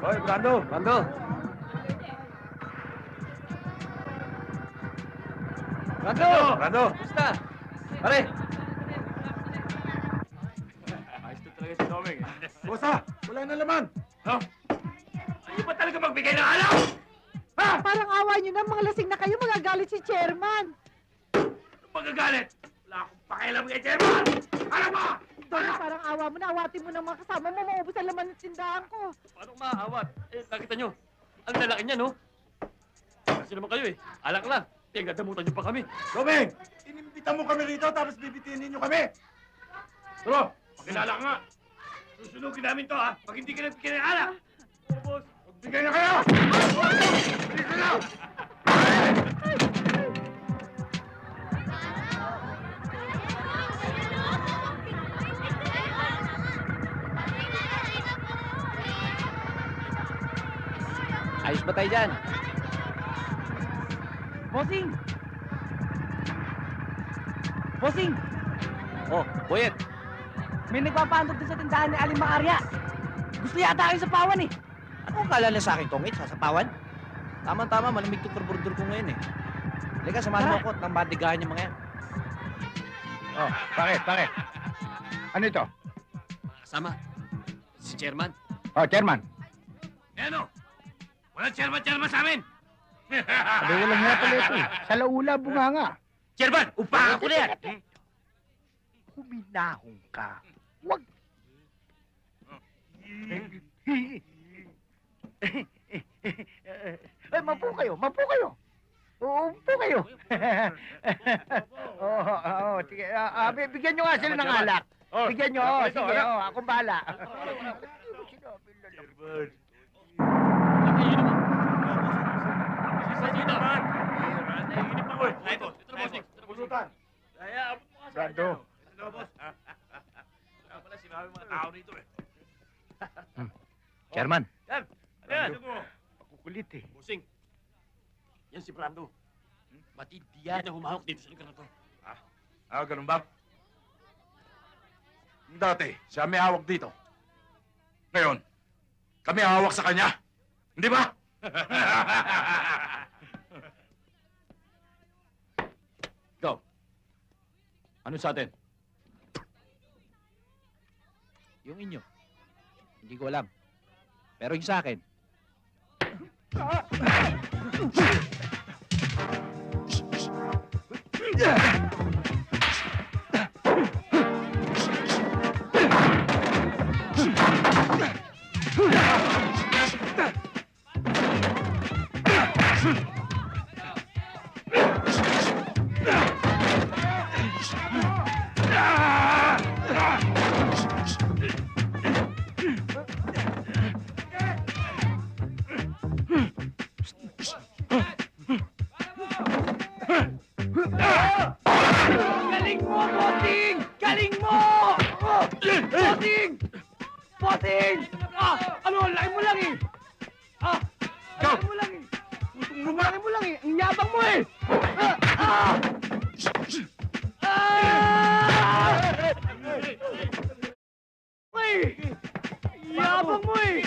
Hoy, Brando! Brando! Brando! Brando! Basta! Pare! Ayos na talaga si Doming. Bosa! Wala na laman! No? Ayaw ba talaga magbigay ng alaw? Ha? Parang awa nyo na, mga lasing na kayo, magagalit si chairman. Anong magagalit? Wala akong pakialam kay Chairman! Alam mo! Doon, parang awa mo na, awatin mo ng mga kasama mo, maubos ang laman ng tindahan ko. Paano maaawat? Eh, nakita nyo. Ang lalaki niya, no? Kasi naman kayo eh. Alak lang. Eh, gadamutan nyo pa kami. Doming! Inimbita mo kami rito tapos bibitinin nyo kami! Pero, pakilala ka nga! Susunugin namin to, ha? Pag hindi ka nagbigay ng alak! Boss! Magbigay na kayo! Dito na! Ayos ba tayo dyan? Bossing! Bossing! Oh, Boyet. May nagpapaandog doon sa tindahan ni Aling Makarya. Gusto yata kayo sa pawan eh. Ano ang kala na sa akin, Tongit? Sasapawan? Tama-tama, malamig itong karburador ko ngayon eh. Halika, samahan mo ako at nang bandigahan yung mga yan. Oh, bakit? Ano ito? Kasama. Si Chairman. Oh, chairman. Eh ano? Walang chairman sa amin! Sabi walang nga pala ito eh. Sa laula, bunganga. Chairman, upahan ko na yan! Huminahon ka. Wag. Eh, mapo kayo. Upo kayo. Sige. Bigyan nyo nga sila ng alak. Bigyan nyo, sige, akong bahala. Nakaiyo naman. Sa sino? Naiinip ako eh. Ito na, bossing. Ito na, bossing. Pulutan. Kaya, abot mo nga sa Brando. akin. Ito, boss. Kaya pala, sinabi mga tao rito eh. Chairman. Yan. Ano yan? Ano mo? Kukulit eh. Bossing. Yan si Brando. Matindi yan na humahok dito sa lugar na to. Ganun ba? Dati, siya may hawak dito. Ngayon, kami hawak sa kanya. Hindi ba? Ikaw. Ano sa atin? Yung inyo. Hindi ko alam. Pero yung sa akin. Galing mo, bossing! Galing mo! Bossing! Bossing! Ano, laki mo lang eh! Laki mo lang eh! Laki mo lang eh! Ang yabang mo eh! Uy! Yabang mo eh!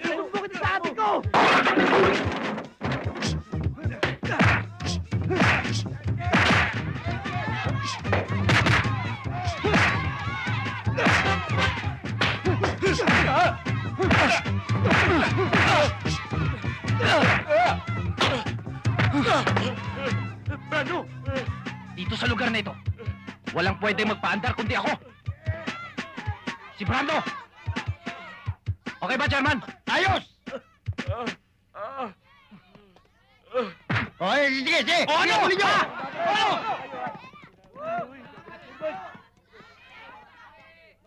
Ano kita sa ate ko? Brando! Dito sa lugar na ito, walang pwede magpaandar kundi ako. Si Brando! Okay ba, Chairman? Ayos! Oh, sige. Ano? Huli nyo!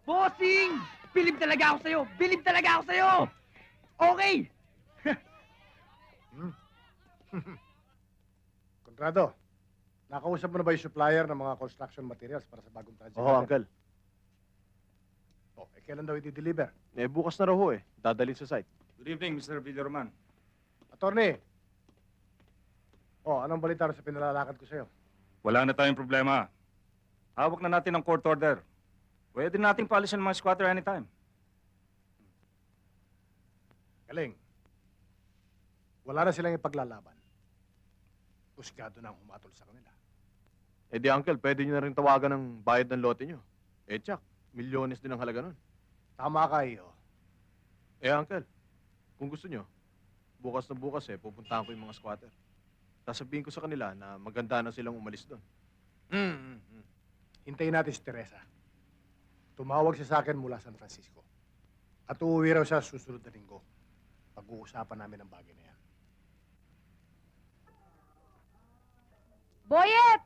Bossing! Bilib talaga ako sa'yo! Bilib talaga ako sa'yo! Okay! Kontrado, nakausap mo na ba yung supplier ng mga construction materials para sa bagong project? Oo, Uncle. Oh, kailan daw i-deliver? Eh, bukas na raw ho eh. Dadalhin sa site. Good evening, Mr. Villarman. Attorney! Oh, anong balita rin sa pinalalakad ko sa'yo? Wala na tayong problema. Hawak na natin ang court order. Pwede nating paalisin ang mga squatter anytime. Galing. Wala na silang ipaglalaban. Husgado na ang humatol sa kanila. Eh di uncle, pwede nyo na rin tawagan ng bayad ng lote nyo. Eh tsak, milyones din ang halaga nun. Tama ka, iyo. Eh uncle, kung gusto nyo, bukas na bukas pupuntahan ko yung mga squatter. Sasabihin ko sa kanila na maganda na silang umalis doon. Hintayin natin si Teresa. Tumawag siya sa akin mula San Francisco. At uuwi raw siya susunod na linggo. Pag-uusapan namin ang bagay na yan. Boyet!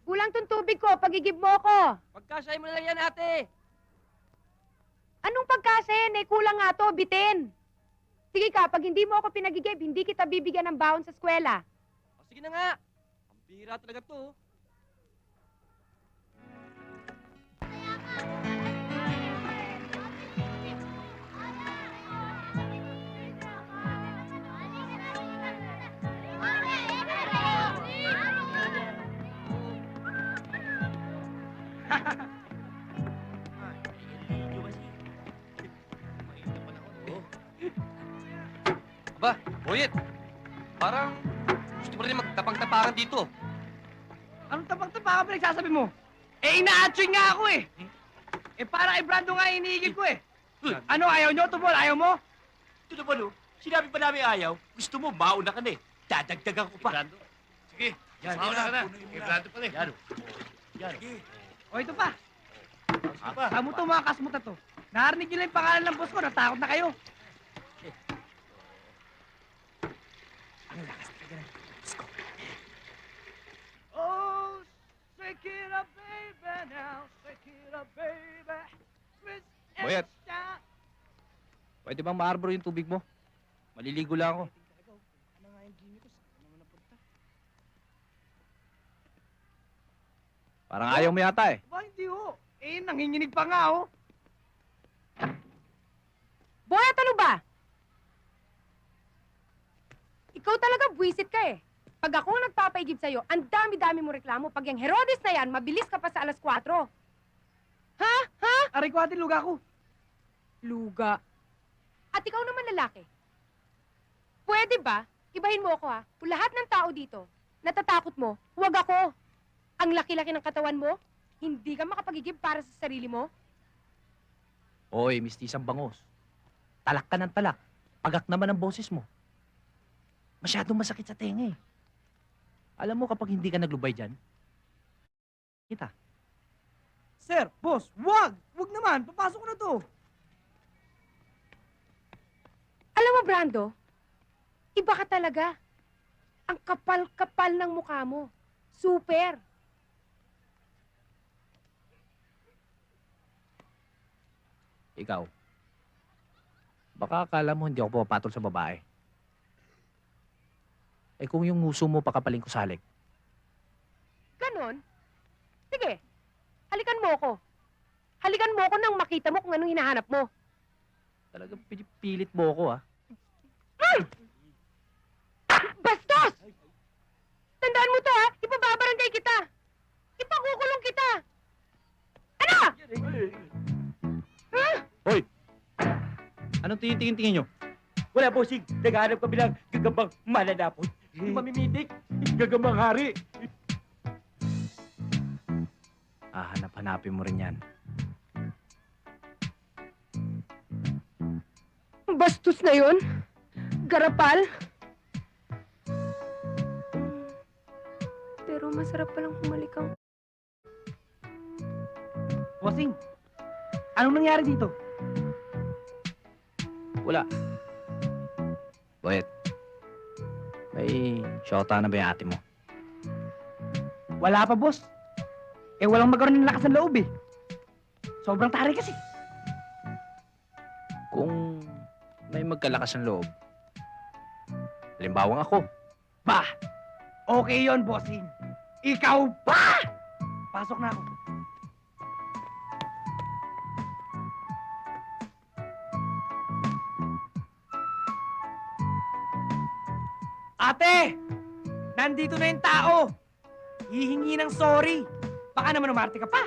Kulang tong tubig ko, pagigib mo ko. Pagkasyahin mo na lang yan, ate. Anong pagkasin? Eh, kulang nga to, bitin. Sige ka, pag hindi mo ako pinagigib, hindi kita bibigyan ng baon sa eskwela. O, sige na nga. Ang bira talaga to. Aba, Boyet, parang gusto mo rin magtapang-tapakan dito. Anong tapang-tapakan pinagsasabi mo? Eh, ina-atchoy nga ako eh. Eh, parang Brando nga iniigil ko eh. Ano, ayaw nyo? Tubol, ayaw mo? Ito naman, oh. Sinabi pa namin ayaw. Gusto mo, mauna ka na eh. Dadagdagan ko pa. Brando. Sige, Yan, mauna ka na. puno yung Brando pa rin. Yan. O, ito pa. pa. Tamo to mga kasmut na to. Narinig nyo lang yung pangalan ng boss ko, natakot na kayo. Oh, shake it up, baby, now. Shake it up, baby. Twist and Boyet. shout. Pwede bang maarbor yung tubig mo? Maliligo lang ako. Parang ayaw mo yata eh. Ba, hindi ho. Eh, nanginginig pa nga, oh. Boyet, ano ba? Ikaw talaga buwisit ka eh. Pag ako ang nagpapaigib sa'yo, ang dami-dami mo reklamo. Pag yung Herodes na yan, mabilis ka pa sa alas 4. Ha? Ha? Aray ko, ate, luga ko. Luga. At ikaw naman lalaki. Pwede ba? Ibahin mo ako ha. Kung lahat ng tao dito, natatakot mo, huwag ako. Ang laki-laki ng katawan mo, hindi ka makapagigib para sa sarili mo. Oy, mistisang bangos. Talak ka ng talak. Pagak naman ang boses mo. Masyadong masakit sa tenga eh. Alam mo kapag hindi ka naglubay dyan, kita. Sir, boss, wag! Wag naman, papasok ko na to. Alam mo, Brando, iba ka talaga. Ang kapal-kapal ng mukha mo. Super. Ikaw, baka akala mo hindi ako pumapatol sa babae. Eh kung yung nguso mo pakapaling kusalig, Ganon? Sige, halikan mo ako. Halikan mo ako nang makita mo kung anong hinahanap mo. talagang pinipilit mo ako ah. Bastos! Tandaan mo to ha, ipababarangay kita. Ipakukulong kita. Ano? Ha? Anong tingin-tingin nyo? Wala, bossing. Naghahanap kami ng gagambang mananapot. Mamimitik. Gagambang hari. Hanap-hanapin mo rin yan. Bastos na yun? Garapal? Pero masarap palang humalikang. Bossing, anong nangyari dito? Wala. Boyet, may shota na ba yung ate mo? Wala pa, boss. Eh, walang magkaroon ng lakas ng loob eh. Sobrang taray kasi. Kung may magkalakas ng loob, halimbawang ako, Bah! Okay yon, bossing. Ikaw pa! Pasok na ako. Ate! Nandito na yung tao! Hihingi ng sorry. Baka naman umarte ka pa.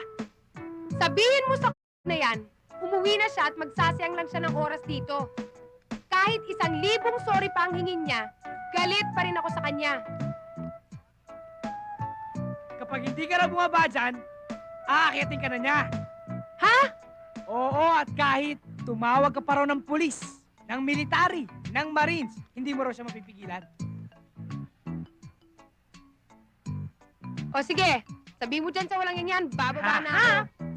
Sabihin mo sa na yan, umuwi na siya at magsasayang lang siya ng oras dito. Kahit Kahit 1,000 sorry pa ang hingin niya, galit pa rin ako sa kanya. Kapag hindi ka na bumaba dyan, aakitin ka na niya. Ha? Oo, at kahit tumawag ka pa raw ng pulis, ng military, ng marines, hindi mo raw siya mapipigilan. O sige, sabihin mo dyan sa walang yan, bababa na ako.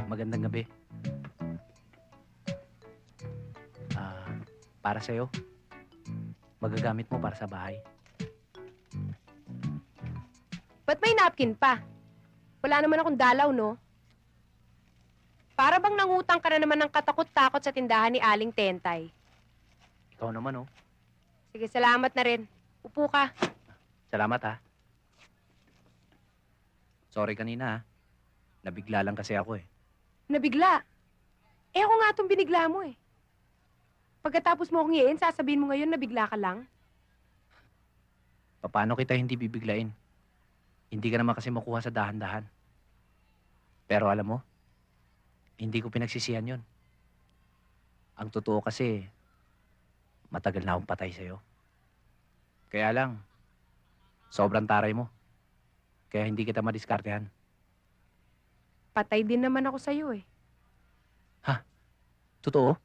Magandang gabi. Para sa'yo. Magagamit mo para sa bahay. Ba't may napkin pa? Wala naman akong dalaw, no? Para bang nangutang ka na naman ng katakot-takot sa tindahan ni Aling Tentay. Ikaw naman, oh. Sige, salamat na rin. Upo ka. Salamat, ha. Sorry kanina, ha. Nabigla lang kasi ako, eh. Nabigla. Eh ako nga itong binigla mo eh. Pagkatapos mo akong iin, sasabihin mo ngayon na bigla ka lang? Paano kita hindi bibiglain? Hindi ka naman kasi makuha sa dahan-dahan. Pero alam mo, hindi ko pinagsisihan yon. Ang totoo kasi, matagal na akong patay sa'yo. Kaya lang, sobrang taray mo. Kaya hindi kita madiskartehan. Patay din naman ako sa'yo eh. Totoo?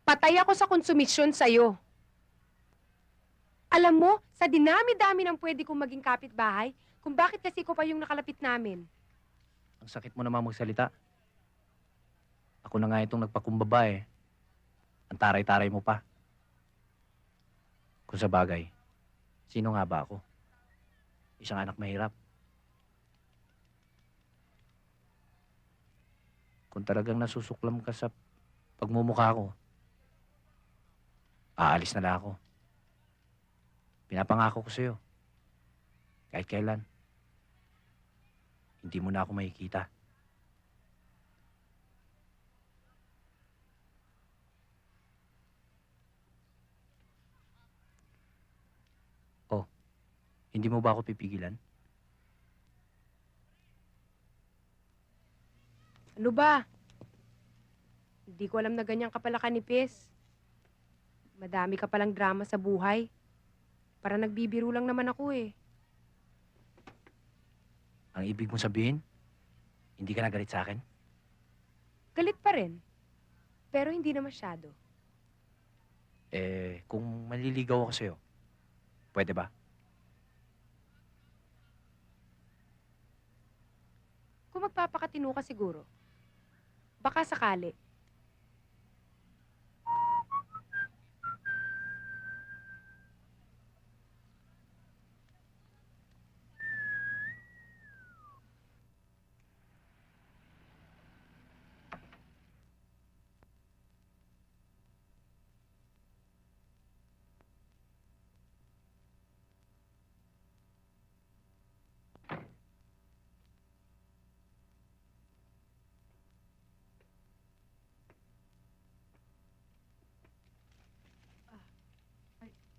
Patay ako sa konsumisyon sa'yo. Alam mo, sa dinami-dami ng pwede kong maging kapitbahay, kung bakit kasi ko pa yung nakalapit namin. Ang sakit mo naman magsalita. Ako na nga itong nagpakumbaba, eh. Ang taray-taray mo pa. Kung sa bagay, sino nga ba ako? Isang anak mahirap. Kung talagang nasusuklam ka sa pagmumukha ko, aalis na lang ako. Pinapangako ko sa'yo. Kahit kailan. Hindi mo na ako makikita. Oh, hindi mo ba ako pipigilan? Ano ba? Hindi ko alam na ganyan ka pala kanipis. Madami ka palang drama sa buhay. Para nagbibiro lang naman ako eh. Ang ibig mong sabihin, hindi ka nagalit sa akin? Galit pa rin. Pero hindi na masyado. Kung manliligaw ako sa'yo, pwede ba? Kung magpapakatino ka siguro, baka sakali.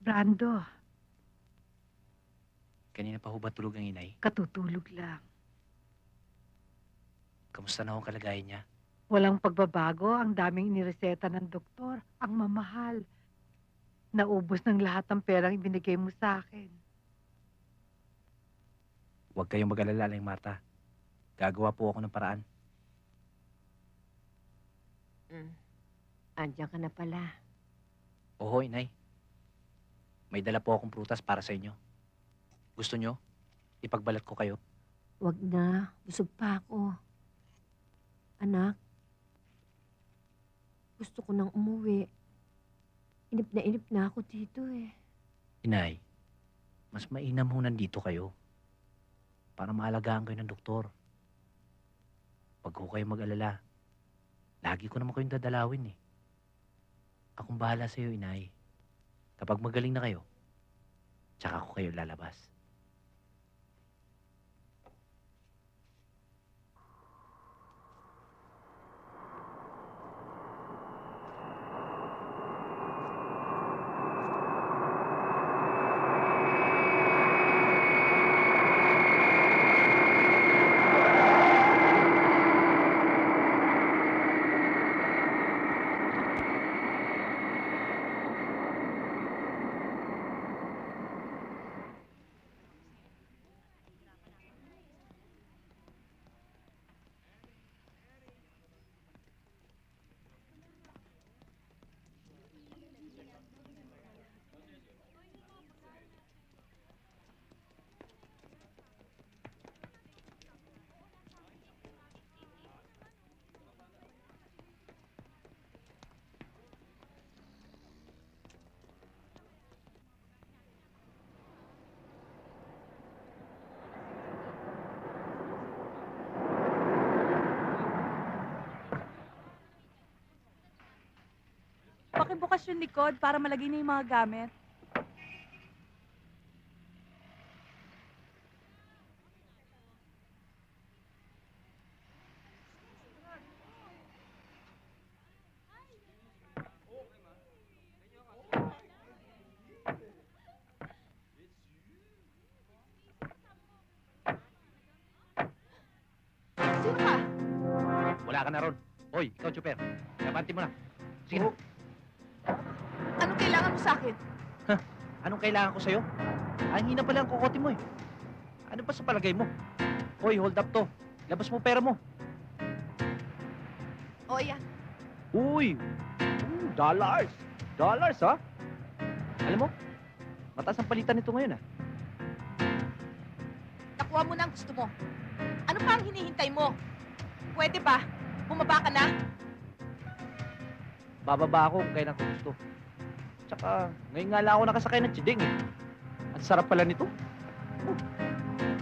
Brando, Kanina pa ho ba tulog ang inay? katutulog lang. Kamusta na ho ang kalagayan niya? Walang pagbabago, ang daming inireseta ng doktor. Ang mamahal. Naubos ng lahat ng perang ibinigay mo sa akin. Huwag kayong mag-alala, Aling Marta. Gagawa po ako ng paraan. Andiyan ka na pala. Oo, inay. May dala po akong prutas para sa inyo. Gusto nyo? Ipagbalat ko kayo. Wag na. Busog pa ako. Anak, gusto ko nang umuwi. Inip na ako dito eh. Inay, mas mainam ho nandito kayo. Para maalagaan kayo ng doktor. Pag ho kayo mag-alala, lagi ko naman kayong dadalawin eh. Akong bahala sa'yo, inay. Kapag magaling na kayo, tsaka ko kayo lalabas. pakibukas yung likod para malagay na yung mga gamit. Sino ka? Wala ka na ron. Hoy, ikaw, Chuper. Kapanti mo na. Sige na. Anong kailangan mo sa akin? Anong kailangan ko sa'yo? Ang hina pala ang kokote mo eh. Ano ba sa palagay mo? Hoy, hold up to. Labas mo pera mo. O, yan. Uy! Dollars! Dollars, ha? Alam mo, mataas ang palitan nito ngayon, ha? Nakuha mo na ang gusto mo. Ano pa ang hinihintay mo? Pwede ba? Bumaba ka na? Bababa ako kung kailan ko gusto. Tsaka, ngayon nga lang ako nakasakay ng chiding, eh. Ang sarap pala nito. Oh,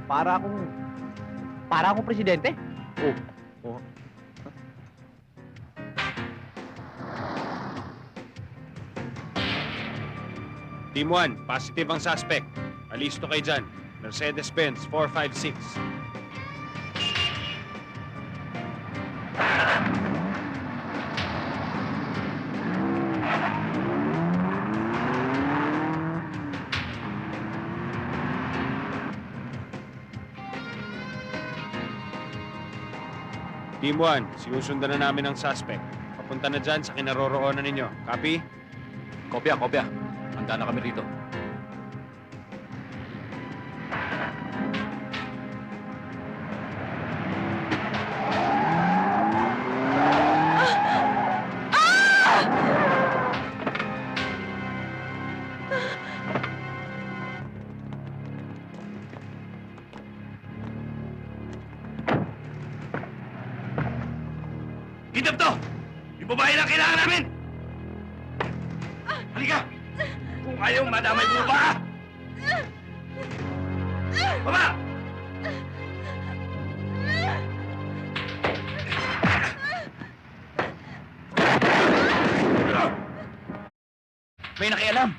para akong presidente. Oh. Team 1, positive ang suspect. Alisto kayo dyan. Mercedes-Benz 456. Team 1, sinusundan na namin ang suspect. Papunta na dyan sa kinaroroonan ninyo. Copy? Kopya, kopya. Handa na kami rito. Hintap to! Yung babae lang kailangan namin! Halika! Kung ayaw madamay mo ba? Baba! May nakialam.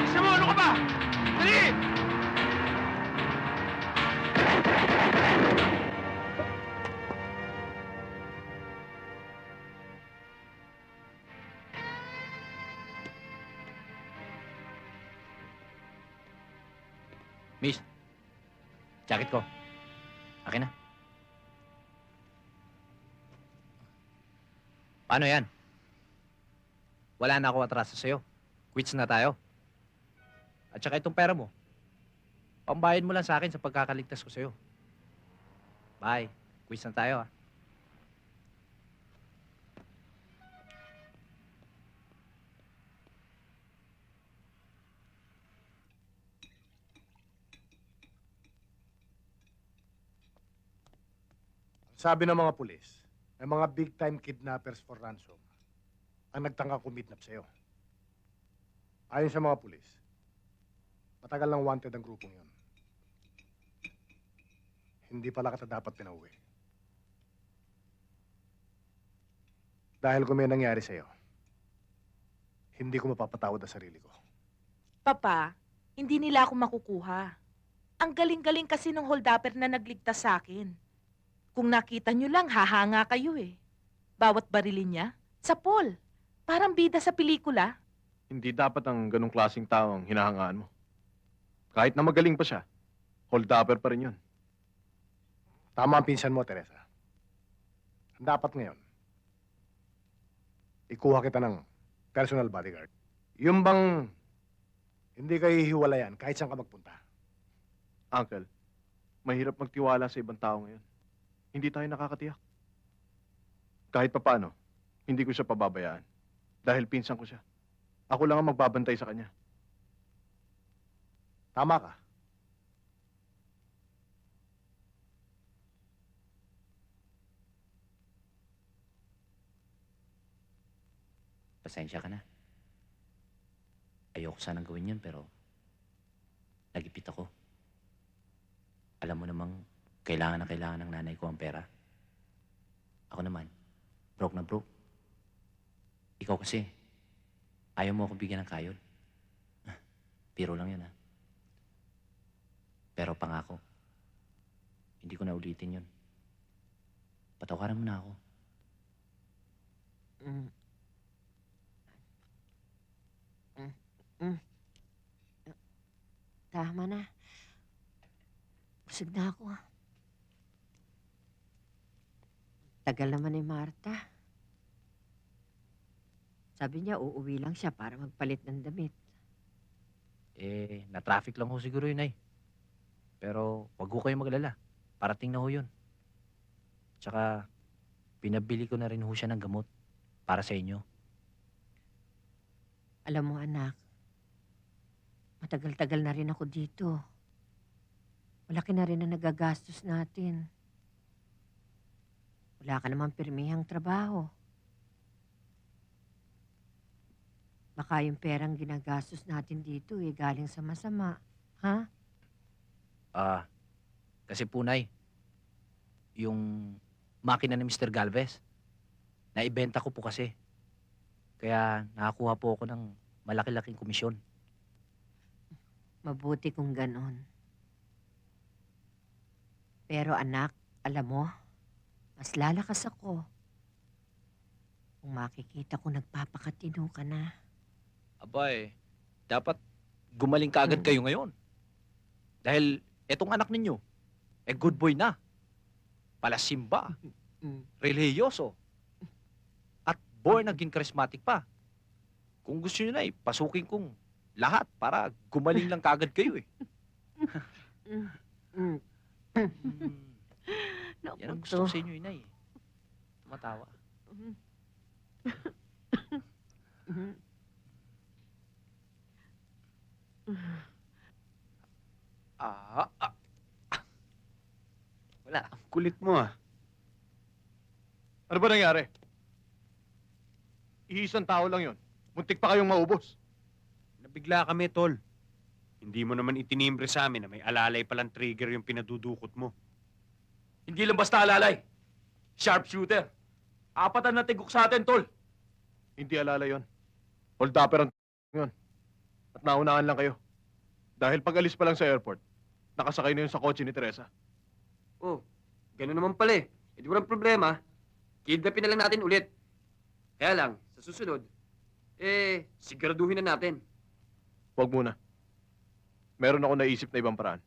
Isa mo! Ano ka ba? Dali! Miss, jacket ko. Akin na. Paano yan? Wala na ako atraso sa'yo. Quits na tayo. At saka itong pera mo, pambayad mo lang sa akin sa pagkakaligtas ko sa'yo. Bye. Quits na tayo, ha? Sabi ng mga pulis, may mga big-time kidnappers for ransom ang nagtangka kumidnap sa'yo. Ayon sa mga pulis, matagal lang wanted ang grupong yon. Hindi pala kita dapat pinauwi. Dahil kung may nangyari sa'yo, hindi ko mapapatawad ang sarili ko. Papa, hindi nila ako makukuha. Ang galing-galing kasi ng holdupper na nagligtas sa akin. Kung nakita nyo lang, hahanga kayo eh. Bawat barilin niya, sa Paul. Parang bida sa pelikula. Hindi dapat ang ganong klaseng tao ang hinahangaan mo. Kahit na magaling pa siya, hold-upper pa rin yun. Tama ang pinsan mo, Teresa. Ang dapat ngayon, ikuha kita ng personal bodyguard. Yung bang hindi kayo hihiwalayan kahit saan ka magpunta. Uncle, mahirap magtiwala sa ibang tao ngayon. Hindi tayo nakakatiyak. Kahit papaano, hindi ko siya pababayaan. Dahil pinsan ko siya. Ako lang ang magbabantay sa kanya. Tama ka. Pasensya ka na. Ayoko sanang gawin yun, pero nagipit ako. Alam mo namang kailangan ng nanay ko ang pera. Ako naman, broke na broke. Ikaw kasi, ayaw mo ako bigyan ng kayod. Biro lang yun, ha? Pero pangako, hindi ko na ulitin yun. Patawaran mo na ako. Tama na. Busog na ako. Tagal naman ni Marta. Sabi niya, uuwi lang siya para magpalit ng damit. Na-traffic lang ho siguro yun, ay. Pero wag ho kayo maglala. Parating na ho yun. Tsaka, pinabili ko na rin ho siya ng gamot para sa inyo. Alam mo, anak, matagal-tagal na rin ako dito. Malaki na rin ang nagagastos natin. Wala ka naman pirmihang trabaho. Baka yung perang ginagastos natin dito galing sa masama. Ha? Kasi punay, yung makina ni Mr. Galvez, naibenta ko po kasi. Kaya nakakuha po ako ng malaki-laking komisyon. Mabuti kung ganon. Pero anak, alam mo, mas lalakas ako kung makikita ko nagpapakatino ka na. Abay, dapat gumaling ka agad kayo ngayon. Dahil etong anak ninyo, good boy na. Palasimba, religyoso, at born again charismatic pa. Kung gusto nyo na pasukin kong lahat para gumaling lang kaagad kayo Yan ang gusto ko sa inyo, inay. Tumatawa. Wala. Kulit mo, ah. Ano ba nangyari? Iisang tao lang yon. Muntik pa kayong maubos. Nabigla kami, tol. Hindi mo naman itinimbre sa amin na may alalay palang trigger yung pinadudukot mo. Hindi lang basta alalay. Sharpshooter. Apatan na tigok sa atin, tol. Hindi alala yon. Hold upper ang yon. At naunahan lang kayo. Dahil pag alis pa lang sa airport, nakasakay na yun sa kotse ni Teresa. Oh, gano'n naman pala Hindi walang problema. Kidnapin na lang natin ulit. Kaya lang, sa susunod, siguraduhin na natin. Huwag muna. Meron ako naisip na ibang paraan.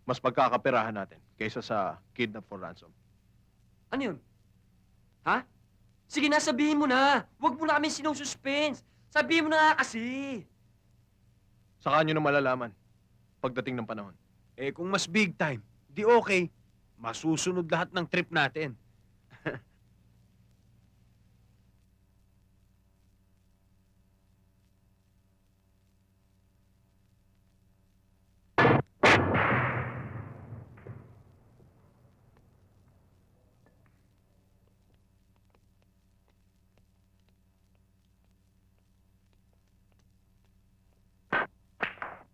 Mas pagkakaperahan natin kaysa sa kidnap for ransom. Ano yun? Ha? Sige na, sabihin mo na. Huwag mo na kami sinususpense. Sabihin mo na nga kasi. Saka nyo na malalaman pagdating ng panahon. Kung mas big time, di okay. Masusunod lahat ng trip natin.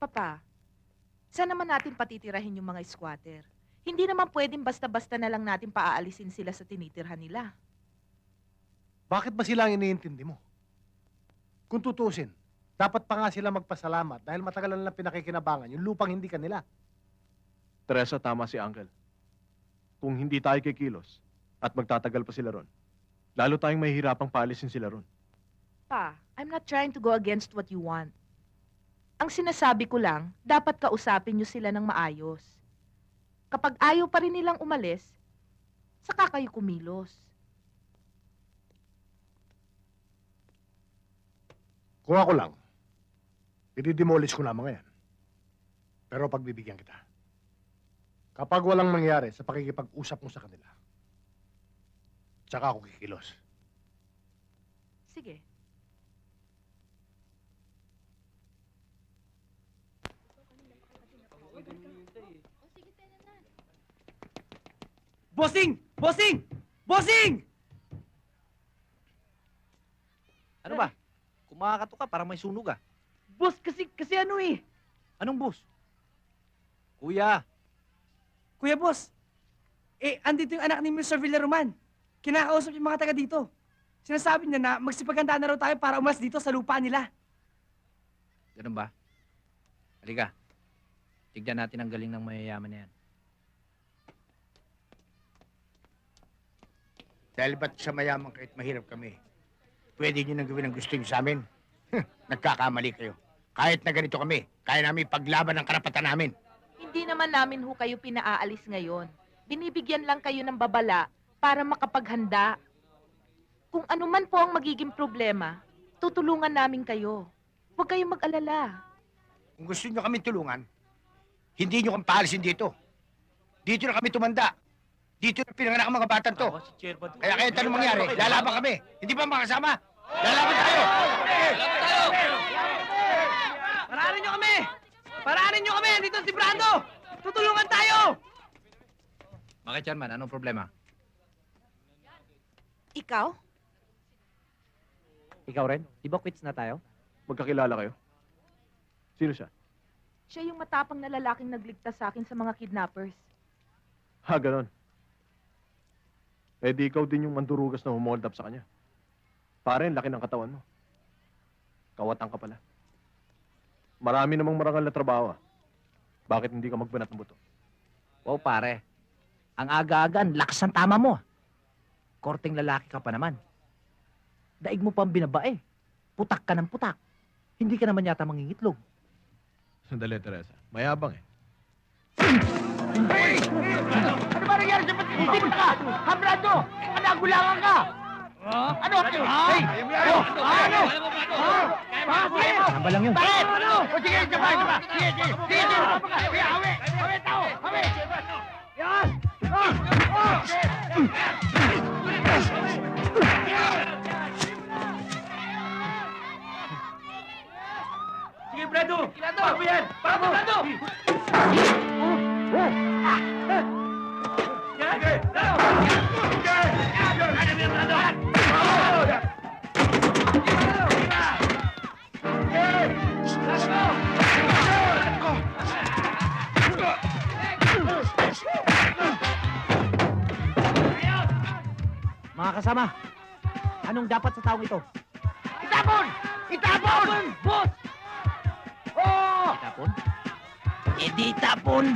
Papa, saan naman natin patitirahin yung mga squatter? Hindi naman pwedeng basta-basta na lang natin paaalisin sila sa tinitirhan nila. Bakit ba sila ang iniintindi mo? Kung tutusin, dapat pa nga sila magpasalamat dahil matagal na lang pinakikinabangan yung lupang hindi kanila. Teresa, tama si Uncle. Kung hindi tayo kikilos at magtatagal pa sila ron, lalo tayong mahihirapang paalisin sila ron. Pa, I'm not trying to go against what you want. Ang sinasabi ko lang, dapat kausapin niyo sila ng maayos. Kapag ayaw pa rin nilang umalis, saka kayo kumilos. Kung ako lang, i-demolish ko na mga yan. Pero pagbibigyan kita. Kapag walang mangyari sa pakikipag-usap mo sa kanila, Tsaka ako kikilos. Sige. Bossing! Bossing! Bossing! Ano ba? Kumakato ka, parang may sunog ah. Boss, kasi ano eh. Anong boss? Kuya, Kuya boss, andito yung anak ni Mr. Villaroman. Kinakausap yung mga taga dito. Sinasabi niya na magsipaganda na raw tayo para umalis dito sa lupa nila. ganun ba? Halika. Tignan natin ang galing ng mayayaman na yan. Dahil ba't sa mayaman kahit mahirap kami, pwede nyo nang gawin ang gusto nyo sa amin? Nagkakamali kayo. Kahit na ganito kami, kaya namin paglaban ang karapatan namin. Hindi naman namin ho kayo pinaalis ngayon. Binibigyan lang kayo ng babala para makapaghanda. Kung ano man po ang magiging problema, tutulungan namin kayo. Huwag kayong mag-alala. Kung gusto nyo kami tulungan, hindi nyo kami paalisin dito. Dito na kami tumanda. Dito na pinanganak ang mga batang to. Kaya kahit anong mangyari, lalaban kami. Hindi ba makasama? Lalaban tayo! Paranin nyo kami! Paranin nyo kami! Andito si Brando! Tutulungan tayo! Bakit Chairman? Anong problema? Ikaw? Ikaw rin? Di ba quits na tayo? Magkakilala kayo? Sino siya? Siya yung matapang na lalaking nagligtas sa akin sa mga kidnappers. Ha, ganon. Eh di ikaw din yung mandurugas na humold up sa kanya. Pare, ang laki ng katawan mo. Kawatan ka pala. Marami namang marangal na trabaho ah. Bakit hindi ka magbanat ng buto? Wow, pare. Ang aga-aga, ang lakas ng tama mo. Korteng lalaki ka pa naman. Daig mo pang binabae. Putak ka ng putak. Hindi ka naman yata mangingitlog. Sandali, Teresa. Mayabang eh. Hey! Ano ba nangyari sa pagkikita ka? Hambrado! Nagulangan ka! Ano? Hey! Ano? Samba lang yun. Bakit? O sige, sabay! Sige! Sige! Sige! Hawi! Hawi tao! Hawi! Yan! Sige, Brando! Bago yan! Bago, Brando! Mga kasama, anong dapat sa taong ito? Itapon! Itapon! Boss! Oo! Tapon? E di tapon!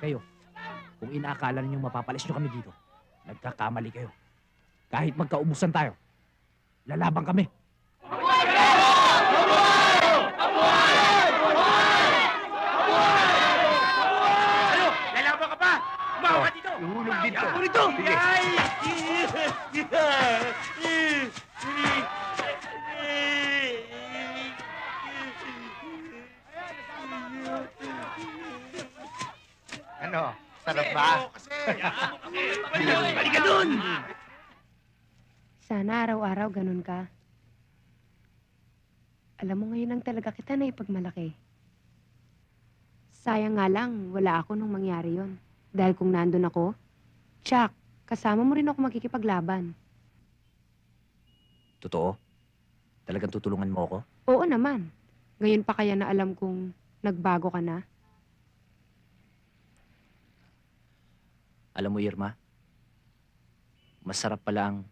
Kayo, kung inaakala ninyong mapapalis nyo kami dito, nagkakamali kayo. Kahit magkaubusan tayo, lalaban kami. Lalaban ka pa! Umawa ka dito! Ihulog dito! Ako rito! Sige! Ano? Sarap ba? Halika dun! Sana araw-araw ganun ka. Alam mo, ngayon lang talaga kita na ipagmalaki. Sayang nga lang, wala ako nung mangyari yon. Dahil kung nandun ako, tsak, kasama mo rin ako makikipaglaban. Totoo? Talagang tutulungan mo ako? Oo naman. Ngayon pa kaya na alam kong nagbago ka na? Alam mo, Irma, masarap pala ang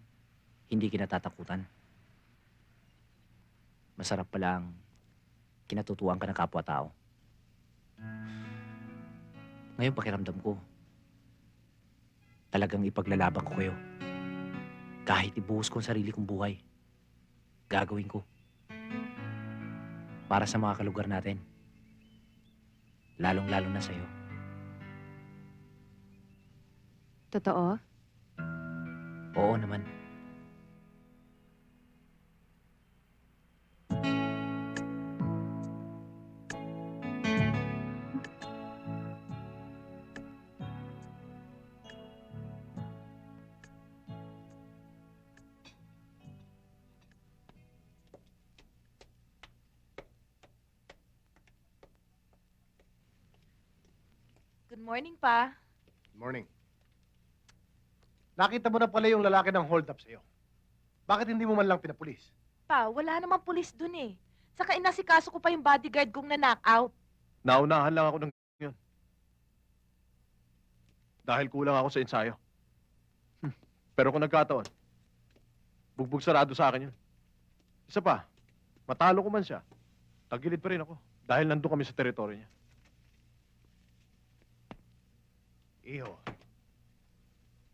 hindi kinatatakutan. Masarap pala ang kinatutuwang ka ng kapwa-tao. Ngayon pakiramdam ko, talagang ipaglalaban ko kayo. Kahit ibuhos ko ang sarili kong buhay, gagawin ko. Para sa mga kalugar natin. Lalong-lalo na sa'yo. Totoo? Oo naman. Good morning, pa. Morning. Nakita mo na pala yung lalaki ng hold up sa'yo. Bakit hindi mo man lang pinapulis? Pa, wala namang pulis dun eh. Saka inasikaso ko pa yung bodyguard kong na-knock-out. Naunahan lang ako ng yun. Dahil kulang ako sa ensayo. Pero kung nagkataon, bugbog sarado sa akin yun. Isa pa, matalo ko man siya, tagilid pa rin ako. Dahil nandun kami sa teritoryo niya. Iho,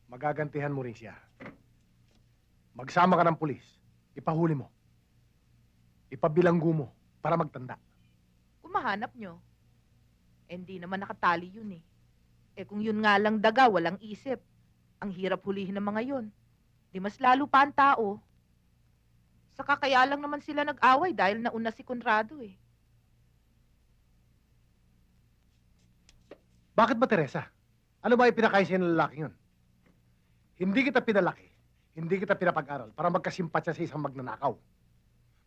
magagantihan mo rin siya. Magsama ka ng pulis. Ipahuli mo. Ipabilanggo mo para magtanda. Kung mahanap nyo. Eh, hindi naman nakatali yun eh. Eh kung yun nga lang daga, walang isip. Ang hirap hulihin ng mga yun. Di mas lalo pa ang tao. Saka kaya lang naman sila nag-away dahil nauna si Conrado eh. Bakit ba, Teresa? Ano ba ipinakain sa'yo ng lalaking yun? Hindi kita pinalaki, hindi kita pinapag-aral para magkasimpatya sa isang magnanakaw.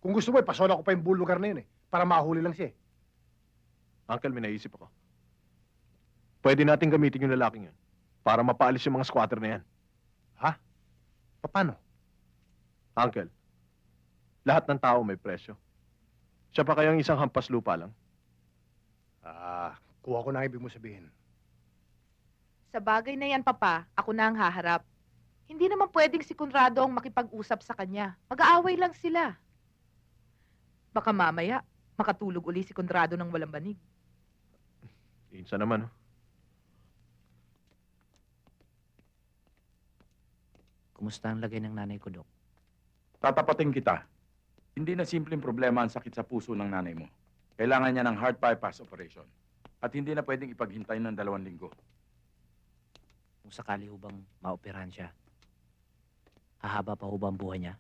Kung gusto mo, ipasola ko pa yung buong lugar na yun eh, para mahuli lang siya eh. Uncle, may naisip ako. Pwede natin gamitin yung lalaking yun para mapaalis yung mga squatter na yan. Ha? Paano? Uncle, lahat ng tao may presyo. Siya pa kayang isang hampas lupa lang. Kuha ko na ang ibig mo sabihin. Sa bagay na yan, Papa, ako na ang haharap. Hindi naman pwedeng si Conrado ang makipag-usap sa kanya. Mag-aaway lang sila. Baka mamaya, makatulog uli si Conrado ng walang banig. Insa naman, oh. Kumusta ang lagay ng nanay ko, Dok? Tatapatin kita. Hindi na simpleng problema ang sakit sa puso ng nanay mo. Kailangan niya ng heart bypass operation. At hindi na pwedeng ipaghintay ng 2 linggo. Kung sakali hubang maoperahan siya, hahaba pa hubang buhay niya?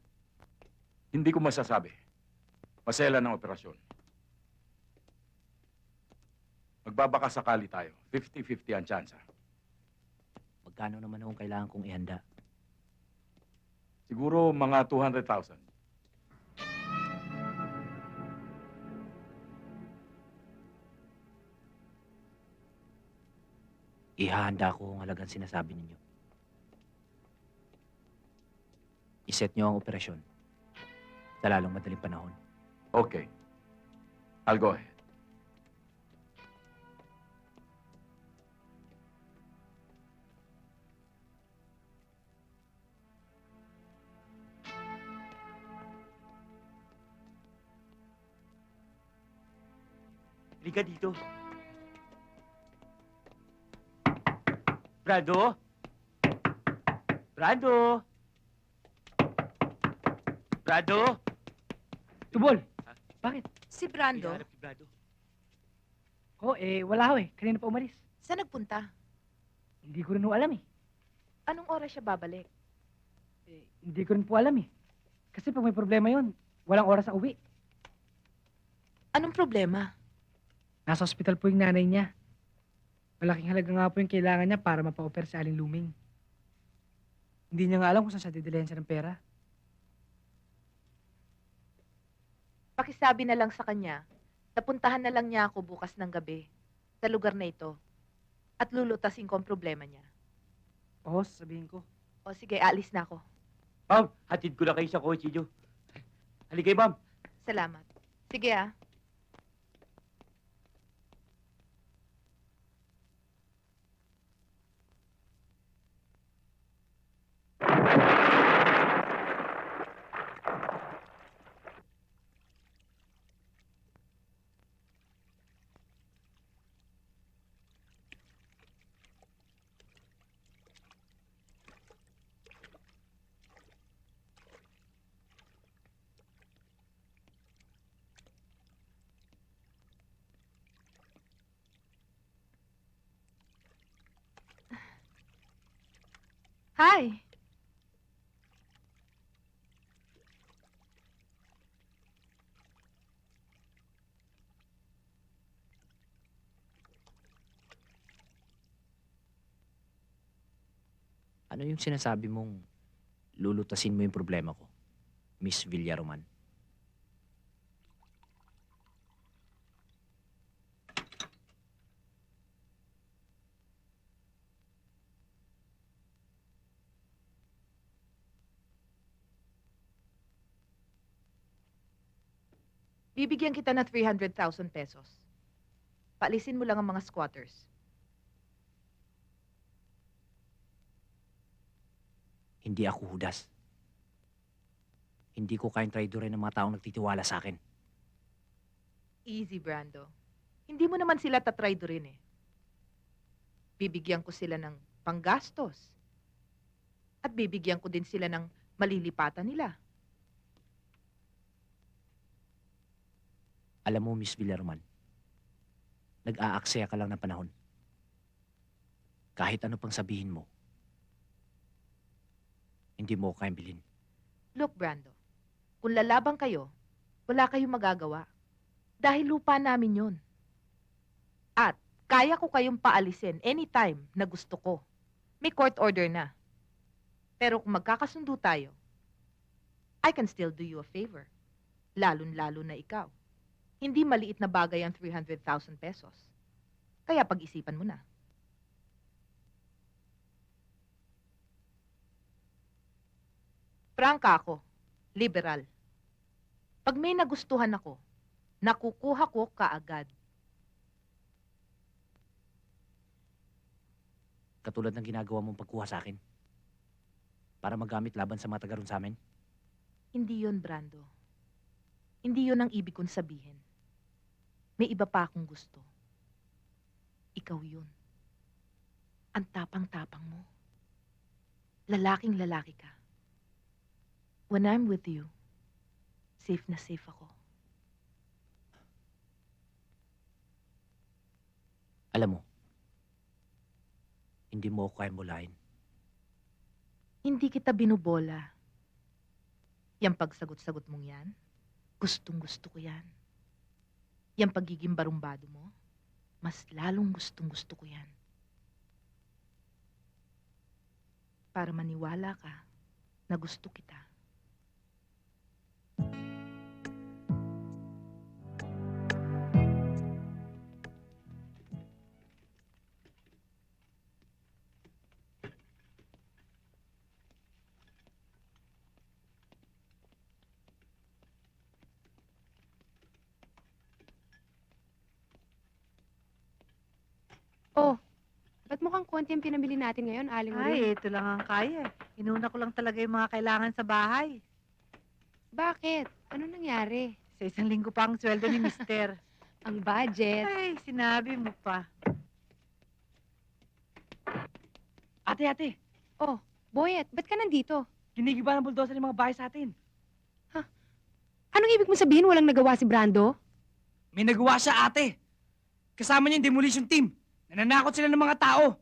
Hindi ko masasabi. Masela ng operasyon. Magbabaka sakali tayo. 50-50 ang tsansa. Magkano naman kung kailangan kong ihanda? Siguro mga 200,000. Ihahanda ko ang halagang sinasabi ninyo. Iset nyo ang operasyon sa lalong madaling panahon. Okay. I'll go ahead. Halika dito. Brando? Brando? Brando? Tubol! Bakit? Si Brando, Hinahanap si Brando. Wala ho eh. Kanina pa umalis. saan nagpunta? Hindi ko rin ho alam eh. Anong oras siya babalik? Hindi ko rin po alam eh. Kasi pag may problema yon, walang oras ang uwi. Anong problema? Nasa ospital po yung nanay niya. Malaking halaga nga po yung kailangan niya para mapa-oper si Aling Luming. Hindi niya nga alam kung saan siya didilayan siya ng pera. Pakisabi na lang sa kanya, napuntahan na lang niya ako bukas ng gabi sa lugar na ito at lulutasin ko ang problema niya. Oo, sabihin ko. O sige, alis na ako. Ma'am, hatid ko na kayo sa kotse niyo. Halika, ma'am. Salamat. Sige ah. Hi! Ano yung sinasabi mong lulutasin mo yung problema ko, Miss Villaroman? Bibigyan kita ng 300,000 pesos. Paalisin mo lang ang mga squatters. Hindi ako hudas. Hindi ko kayang traidorin ng mga taong nagtitiwala sa akin. Easy, Brando. Hindi mo naman sila tatraydorin eh. Bibigyan ko sila ng panggastos. At bibigyan ko din sila ng malilipatan nila. Alam mo, Miss Villaroman, nag-aaksaya ka lang ng panahon. Kahit ano pang sabihin mo, hindi mo ko kayang bilhin. Look, Brando. Kung lalabang kayo, wala kayong magagawa. Dahil lupa namin yun. At kaya ko kayong paalisin anytime na gusto ko. May court order na. Pero kung magkakasundo tayo, I can still do you a favor. Lalon-lalo na ikaw. Hindi maliit na bagay ang 300,000 pesos. Kaya pag-isipan mo na. Prangka ako. Liberal. Pag may nagustuhan ako, nakukuha ko kaagad. Katulad ng ginagawa mong pagkuha sa akin. Para magamit laban sa mga taga-ron sa amin. Hindi yon, Brando. Hindi yon ang ibig kong sabihin. May iba pa akong gusto. Ikaw yun. Ang tapang-tapang mo. Lalaking lalaki ka. When I'm with you, safe na safe ako. Alam mo, hindi mo ako kayang mulain. Hindi kita binubola. Yang pagsagot-sagot mong yan, gustong-gusto ko yan. Yang pagiging barumbado mo, mas lalong gustong-gusto ko yan. Para maniwala ka na gusto kita. Oh, ba't mukhang konti ang pinamili natin ngayon, Aling Marie? Ay, ito lang ang kaya. Inuna ko lang talaga yung mga kailangan sa bahay. Bakit? Ano nangyari? Sa isang linggo pa ang sweldo ni Mister. Ang budget. Ay, sinabi mo pa. Ate, Oh, Boyet, ba't ka nandito? ginigiba ng bulldozer yung mga bahay sa atin. Anong ibig mo sabihin walang nagawa si Brando? May nagawa siya, ate. Kasama niya yung demolition team. Nananakot sila ng mga tao.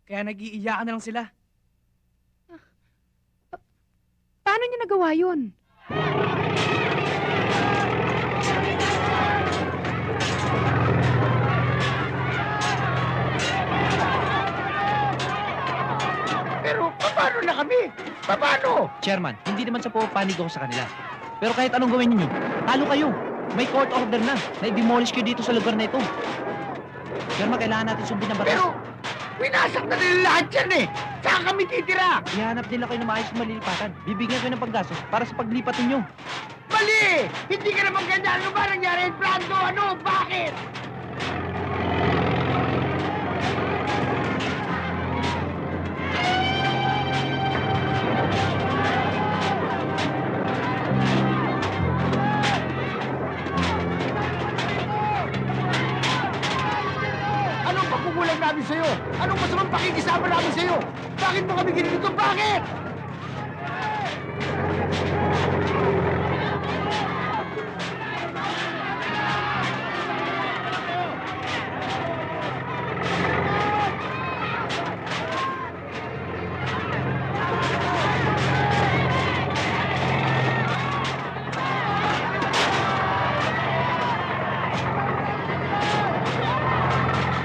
Kaya nag-iiyakan na lang sila. Paano niya nagawa yun? Pero paano na kami? Paano? Chairman, hindi naman sa pupanig ako sa kanila. Pero kahit anong gawin ninyo, talo kayo. May court order na i-demolish kayo dito sa lugar na ito. Chairman, kailangan natin sundin ang batas. Pero, winasak na nila lahat yan eh. Saan kami titira? Ihanap nila kayo ng maayos na malilipatan. Bibigyan kayo ng paggastos para sa paglipat ninyo. Mali! Hindi ka naman ganyan. Ano ba nangyari? Brando, ano? Bakit? Anong pagkukulang namin sa'yo? Anong masamang pakikisama namin sa'yo? Bakit mo kami ginito? Bakit?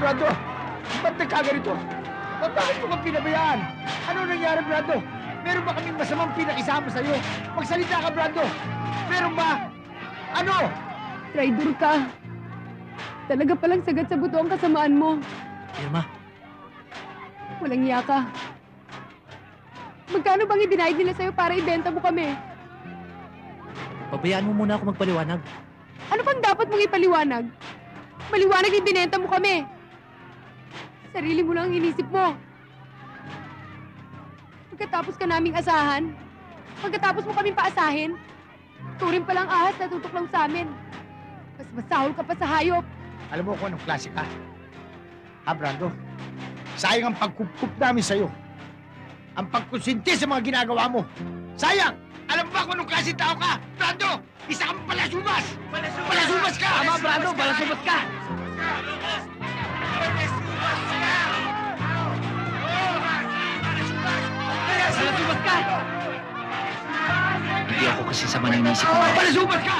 Brando, ba't nagkaganito? Bakit mo kang pinabayaan? Ano nangyari, Brando? Meron ba kaming masamang pinakisama sa'yo? Magsalita ka, Brando! Meron ba? Ano? Traitor ka. Talaga palang sagat sa buto ang kasamaan mo. Irma, Walang iya ka. Magkano bang ibinayad nila sa'yo para ibenta mo kami? pabayaan mo muna ako magpaliwanag. Ano pang dapat mong ipaliwanag? Maliwanag yung binenta mo kami. Sarili mo lang ang inisip mo. Pagkatapos ka naming asahan, pagkatapos mo kaming paasahin, turing palang ahas na tutuklaw sa amin. Mas masahol ka pa sa hayop. Alam mo kung anong klase ka? Ha, Brando? Sayang ang pagkukup namin sa'yo. Ang pagkusinti sa mga ginagawa mo. Sayang! Alam mo ba kung anong klase tao ka? Brando! Isa kang palasubas! Palasubas ka! Tama, Brando, balasubot ka! Balasubot ka! Hindi ako kasi sa maninisip mo. Palasubas ka!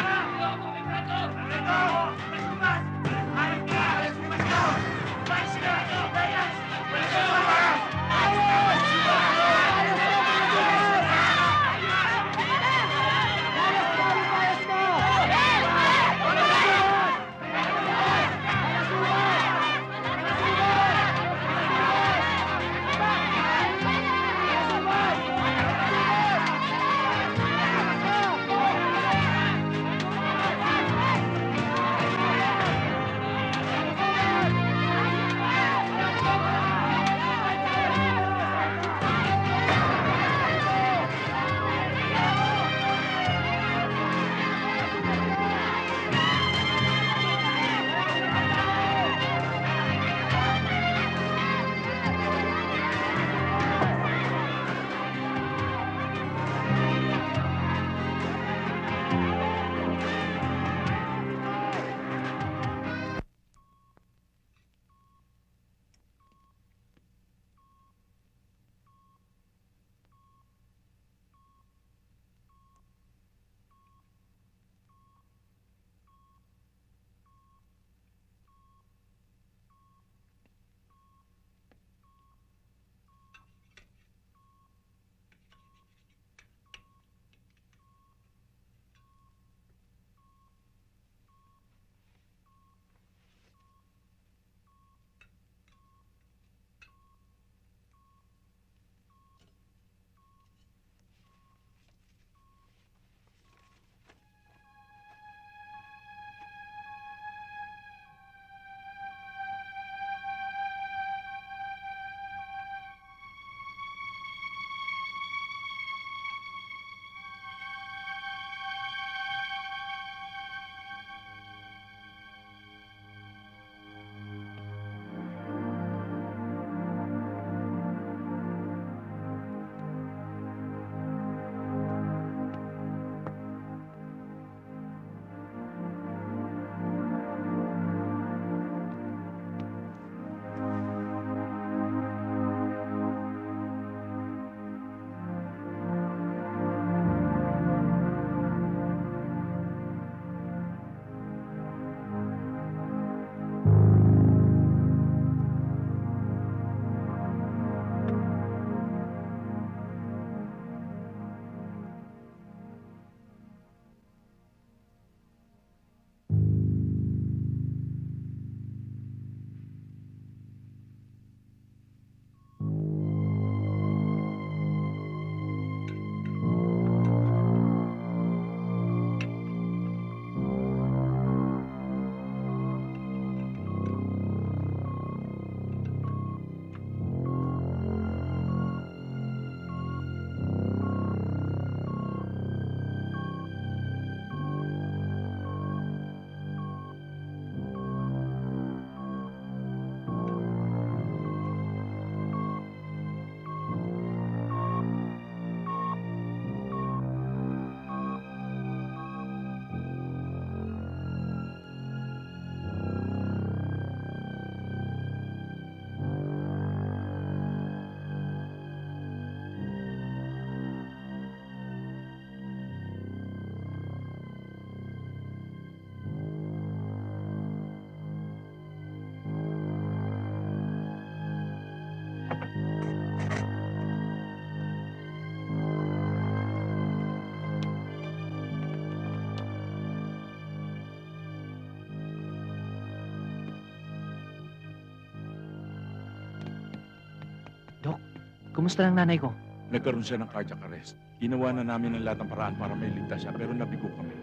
Kumusta lang nanay ko? Nagkaroon siya ng cardiac arrest. Ginawa na namin ang lahat ng paraan para may ligtas siya, pero nabigo kami.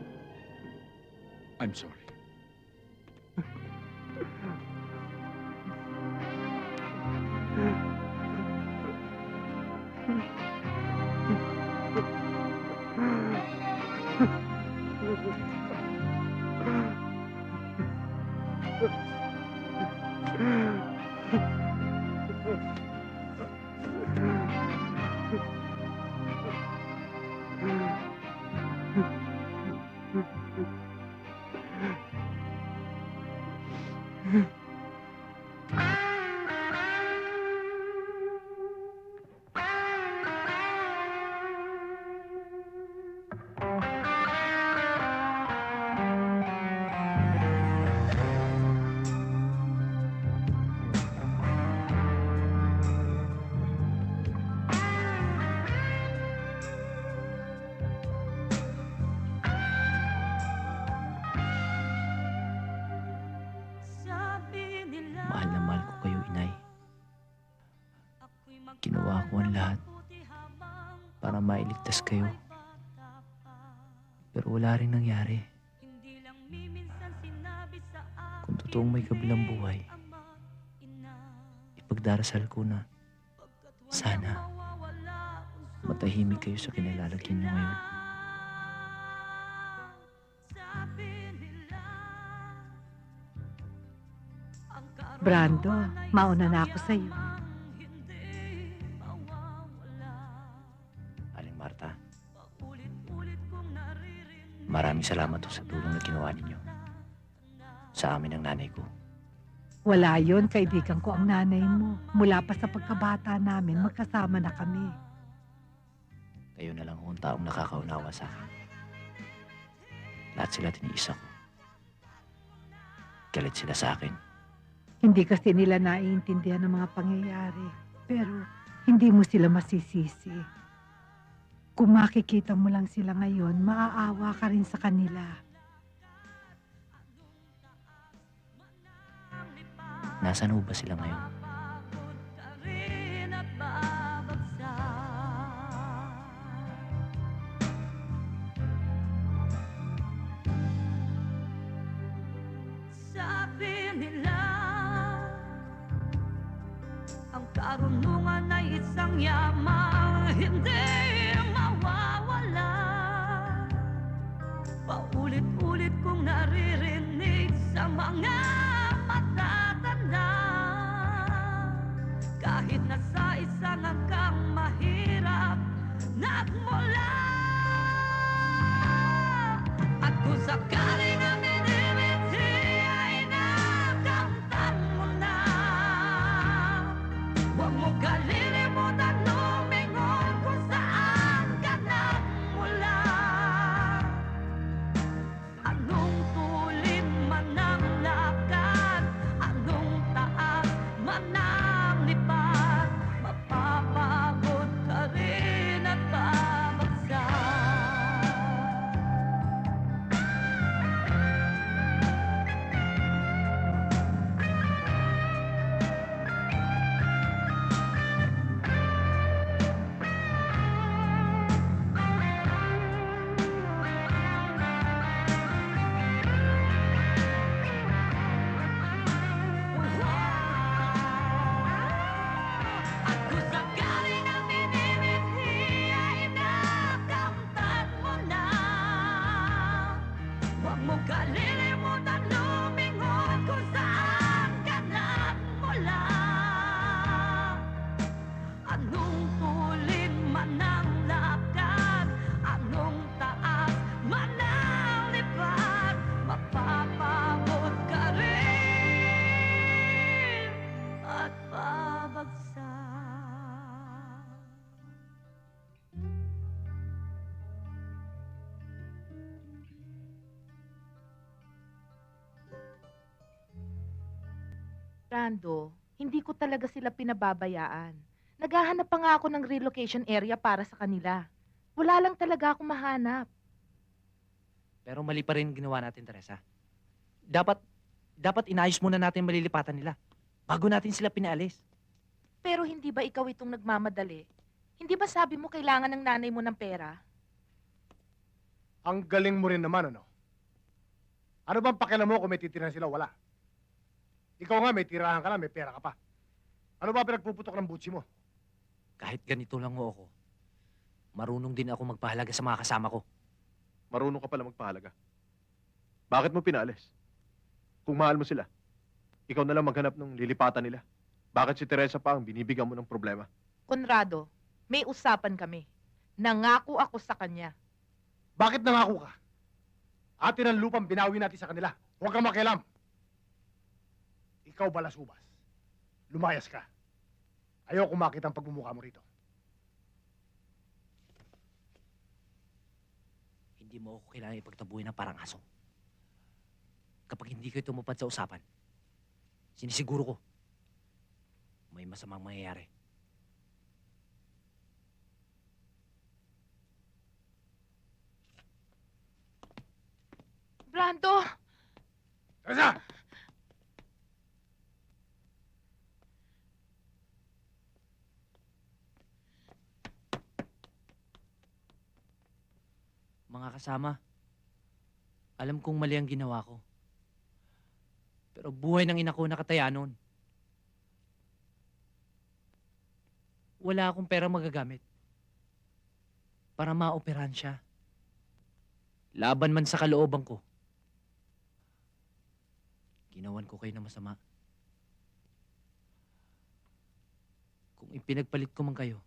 I'm sorry. Mahal na mahal ko kayo, inay. Ginawa ko ang lahat para mailigtas kayo. Pero wala rin nangyari. Kung totoong may kabilang buhay, ipagdarasal ko na sana matahimik kayo sa kinalalagyan niyo ngayon. Brando, mauna na ako sa'yo. Aling Marta, maraming salamat sa tulong na ginawa ninyo sa amin ng nanay ko. Wala yon, kaibigan ko ang nanay mo. Mula pa sa pagkabata namin, magkasama na kami. Kayo na lang ang taong nakakaunawa sa akin. Lahat sila tiniisa ko. Galit sila sa akin. Hindi kasi nila naiintindihan ng mga pangyayari. Pero hindi mo sila masisisi. Kung makikita mo lang sila ngayon, maaawa ka rin sa kanila. Nasaan ho ba sila ngayon? Sabi nila, ang karunungan ay isang yamang hindi mawawala. Paulit-ulit kong naririnig sa mga matatanda. Kahit nasa isang hanggang mahirap nagmula. At kung sakaling ang minimiti ay nakamtan mo na, huwag mo kalilimutan lumingon kung saan ka nagmula. Anong tulin man ang lakad, anong taas man ang lipad, mapapagod ka rin at babagsak. At kung sakaling ang minimithi ay nakamtan mo na, huwag mo kalilimutan lumingon kung saan ka nagmula. Anong tulin man ang lakad, anong taas man ang lipad, mapapagod ka rin at babagsak. Brando, hindi ko talaga sila pinababayaan. Naghahanap pa nga ako ng relocation area para sa kanila. Wala lang talaga ako mahanap. Pero mali pa rin ginawa natin, Teresa. Dapat inayos muna natin malilipatan nila bago natin sila pinaalis. Pero hindi ba ikaw itong nagmamadali? Hindi ba sabi mo kailangan ng nanay mo ng pera? Ang galing mo rin naman, ano? Ano bang pakialam mo kung may titirahan sila o wala? Ikaw nga, may tirahan ka na, may pera ka pa. Ano ba pinagpuputok ng butsi mo? Kahit ganito lang ho ako, marunong din ako magpahalaga sa mga kasama ko. Marunong ka pala magpahalaga. Bakit mo pinalis? Kung mahal mo sila, ikaw na lang maghanap ng lilipatan nila. Bakit si Teresa pa ang binibigyan mo ng problema? Conrado, may usapan kami. Nangako ako sa kanya. Bakit nangako ka? Atin ang lupang binawi natin sa kanila. Huwag kang makialam. Ikaw, balasubas. Lumayas ka. Ayoko makita ang pagmumukha mo rito. Hindi mo ako kailangan ipagtabuhin ng parang aso. Kapag hindi kayo tumupad sa usapan, sinisiguro ko, may masamang mangyayari. Brando! Teresa! Mga kasama, alam kong mali ang ginawa ko. Pero buhay ng ina ko nakataya nun. Wala akong pera magagamit para maoperahan siya. Laban man sa kalooban ko. Ginawan ko kayo na masama. Kung ipinagpalit ko man kayo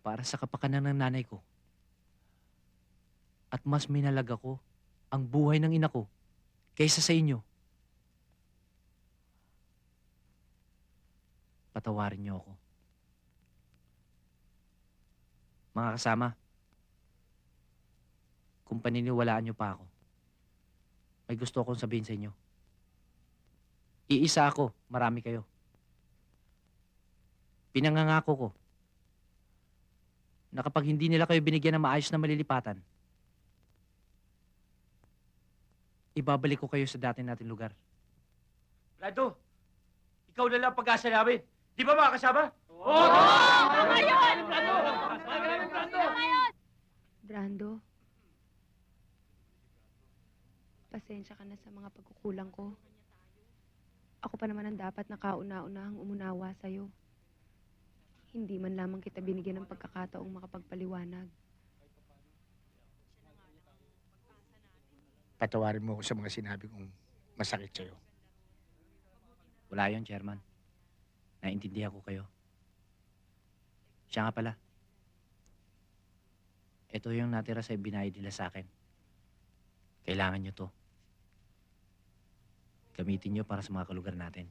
para sa kapakanan ng nanay ko, at mas minalaga ko ang buhay ng ina ko kaysa sa inyo, patawarin niyo ako. Mga kasama, kung paniniwalaan niyo pa ako, may gusto akong sabihin sa inyo. Iisa ako, marami kayo. Pinangangako ko na kapag hindi nila kayo binigyan ng maayos na malilipatan, ibabalik ko kayo sa dati nating lugar. Brando, ikaw na lang ang pag-asa namin. Di ba mga kasama? Oo! Brando, pasensya ka na sa mga pagkukulang ko. Ako pa naman ang dapat na kauna-unahang umunawa sa'yo. Hindi man lamang kita binigyan ng pagkakataong makapagpaliwanag. Patawarin mo ako sa mga sinabi kong masakit sa'yo. Wala yon, Chairman. Naintindihan ko kayo. Siya nga pala. Ito yung natira sa ibinayad nila sa akin. Kailangan nyo to. Gamitin nyo para sa mga kalugar natin.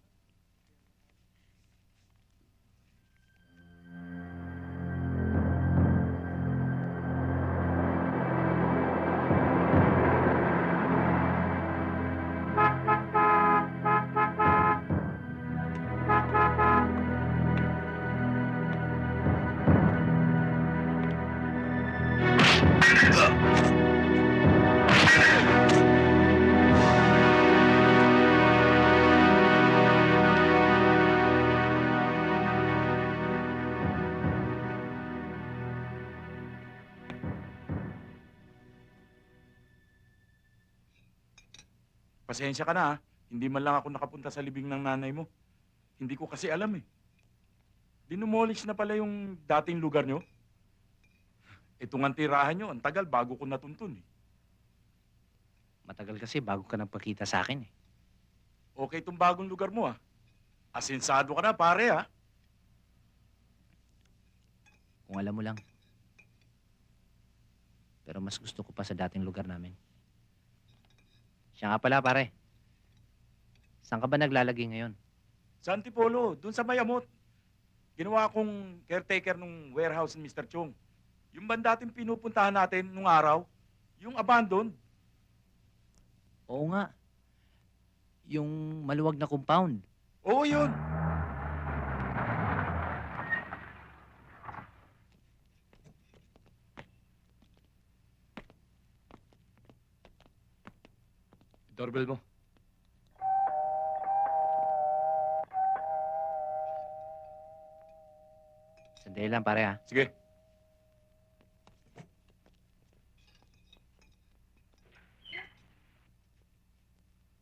Pasensya ka na, ha? Hindi man lang ako nakapunta sa libing ng nanay mo. Hindi ko kasi alam, eh. Dinumolish na pala yung dating lugar nyo. Itong ang tirahan nyo, ang tagal bago ko natuntun, eh. Matagal kasi bago ka nagpakita sa akin, eh. Okay itong bagong lugar mo, ah. Asensado ka na, pare, ha? Kung alam mo lang. Pero mas gusto ko pa sa dating lugar namin. Siya nga pala, pare. Saan ka ba naglalagay ngayon? Sa Antipolo, dun sa Mayamot. Ginawa akong caretaker ng warehouse ni Mr. Chong. Yung ba dating pinupuntahan natin nung araw, yung abandoned. Oo nga. Yung maluwag na compound. Oo, yun. Doorbell mo. Sandali lang, pare, ha? Sige.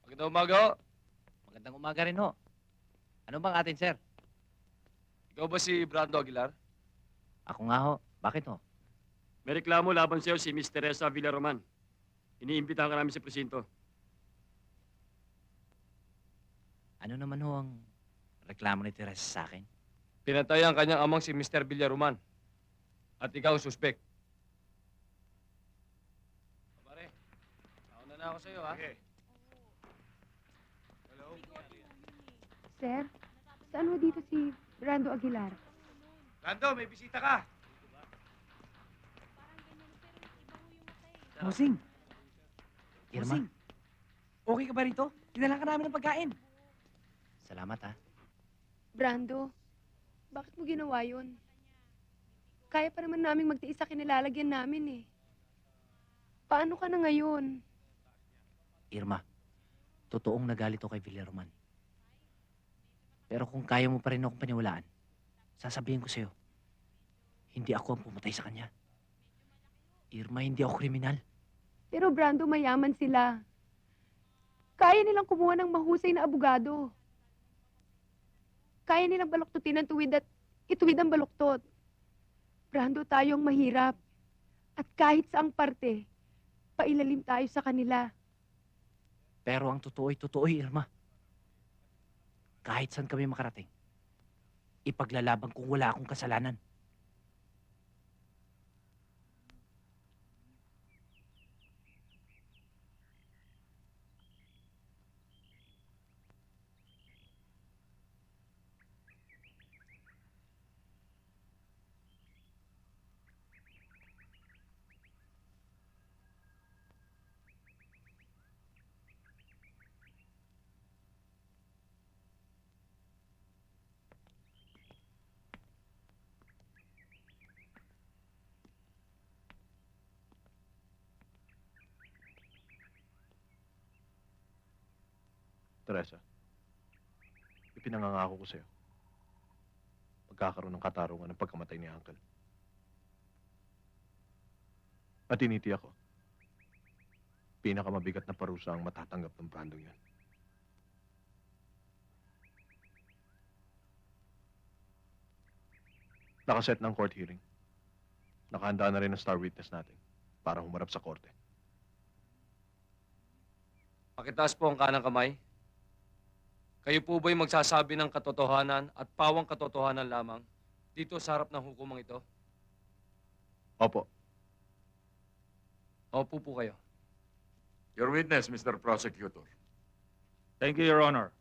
Magandang umaga ho. Magandang umaga rin, ho. Ano bang atin, sir? Ikaw ba si Brando Aguilar? Ako nga, ho. Bakit, ho? May reklamo laban sa'yo si Miss Teresa Villaroman. Iniimbitahan ka namin sa presinto. Ano naman, ho, ang reklamo ni Teresa sa akin? Pinatay ang kanyang amang si Mr. Villaroman. At ikaw ang suspect. Pare, nauna na ako sa'yo, ha? Sir, saan ho dito si Brando Aguilar? Lando, may bisita ka. Bossing, Irma, bossing. Okay ka ba rito? Dinalan ka namin ng pagkain. salamat, ha? Brando, bakit mo ginawa yun? Kaya pa naman naming magtiis sa kinilalagyan namin eh. Paano ka na ngayon? Irma, totoong nagalit ako kay Villaroman. Pero kung kaya mo pa rin akong paniwalaan, sasabihin ko sa'yo, hindi ako ang pumatay sa kanya. Irma, hindi ako kriminal. Pero Brando, mayaman sila. Kaya nilang kumuha ng mahusay na abogado. Kaya nilang baluktutin ang tuwid at ituwid ang baluktot. Brando, tayong mahirap. At kahit saang parte, pailalim tayo sa kanila. Pero ang totoo'y totoo, Irma. Kahit saan kami makarating, ipaglalaban kung wala akong kasalanan. Teresa, ipinangangako ko sa'yo. Magkakaroon ng katarungan ng pagkamatay ni Uncle. At tinitiyak ko, pinakamabigat na parusa ang matatanggap ng Brandong yan. Nakaset ng court hearing. Nakahanda na rin ang star witness natin para humarap sa korte. Pakitaas po ang kanang kamay. Kayo po ba'y magsasabi ng katotohanan at pawang katotohanan lamang dito sa harap ng hukumang ito? Opo. Opo po kayo. Your witness, Mr. Prosecutor. Thank you, Your Honor.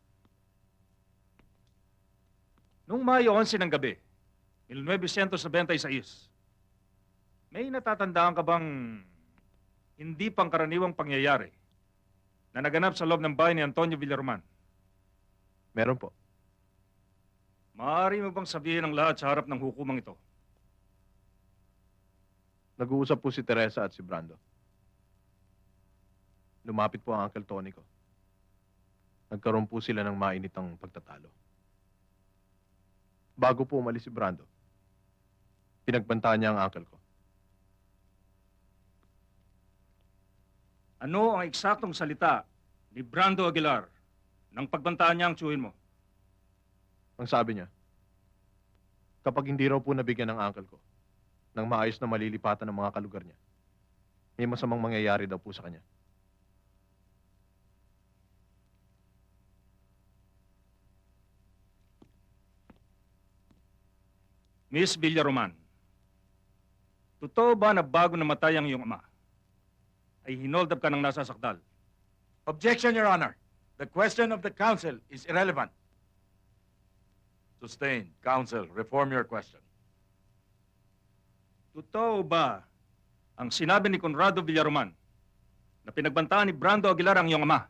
Noong Mayo 11 ng gabi, 1996, may natatandaan ka bang hindi pangkaraniwang pangyayari na naganap sa loob ng bahay ni Antonio Villaroman? Meron po. Maaari mo bang sabihin ang lahat sa harap ng hukumang ito? Nag-uusap po si Teresa at si Brando. Lumapit po ang Uncle Tony ko. Nagkaroon po sila ng mainitang pagtatalo. Bago po umalis si Brando, pinagbantaan niya ang uncle ko. Ano ang eksaktong salita ni Brando Aguilar nang pagbantaan niya ang tsuhin mo? Ang sabi niya, kapag hindi raw po nabigyan ng uncle ko ng maayos na malilipatan ng mga kalugar niya, may masamang mangyayari daw po sa kanya. Miss Villaroman, totoo ba na bago namatay ang iyong ama, ay hinold up ka ng nasa sakdal? Objection, Your Honor. The question of the counsel is irrelevant. Sustained. Counsel, reform your question. Totoo ba ang sinabi ni Conrado Villaroman na pinagbantaan ni Brando Aguilar ang iyong ama?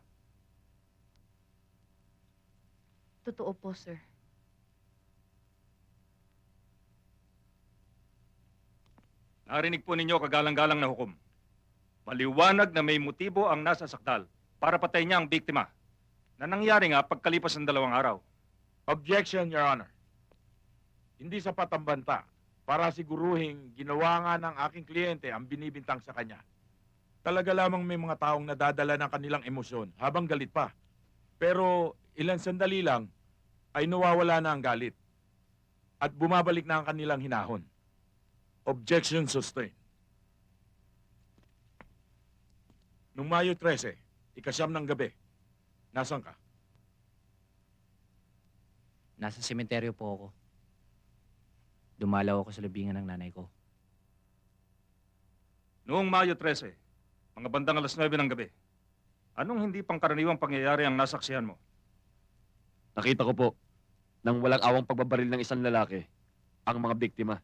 Totoo po, sir. Narinig po ninyo kagalang-galang na hukom. Maliwanag na may motibo ang nasa sakdal para patayin niya ang biktima na nangyari nga pagkalipas ng 2 araw. Objection, Your Honor. Hindi sapat ang banta para siguruhin ginawa nga ng aking kliyente ang binibintang sa kanya. Talaga lamang may mga taong nadadala ng kanilang emosyon habang galit pa. Pero ilang sandali lang ay nawawala na ang galit at bumabalik na ang kanilang hinahon. Objection sustained. Noong Mayo 13, 9 ng gabi, nasan ka? Nasa sementeryo po ako. Dumalaw ako sa libingan ng nanay ko. Noong Mayo 13, mga bandang 9:00 ng gabi, anong hindi pangkaraniwang pangyayari ang nasaksihan mo? Nakita ko po, nang walang awang pagbabaril ng isang lalaki, ang mga biktima.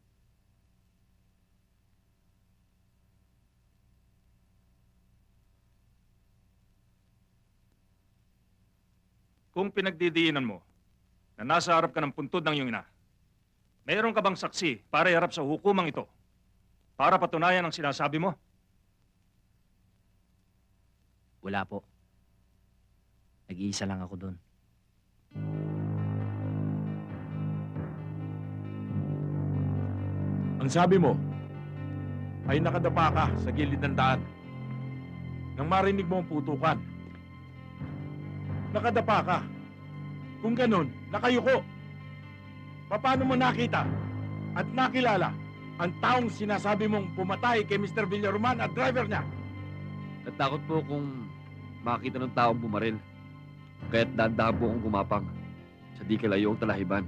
Kung pinagdidiinan mo na nasa harap ka ng puntod ng iyong ina, mayroon ka bang saksi para iharap sa hukumang ito para patunayan ang sinasabi mo? Wala po. Nag-iisa lang ako doon. Ang sabi mo ay nakadapa ka sa gilid ng daan nang marinig mo ang putukan. Nakadapa ka. Kung ganun, nakayuko. Paano mo nakita at nakilala ang taong sinasabi mong pumatay kay Mr. Villaroman at driver niya? Natakot po kung makita ng taong bumaril. Kaya't dahan-dahan po akong gumapang sa di kalayong talahiban.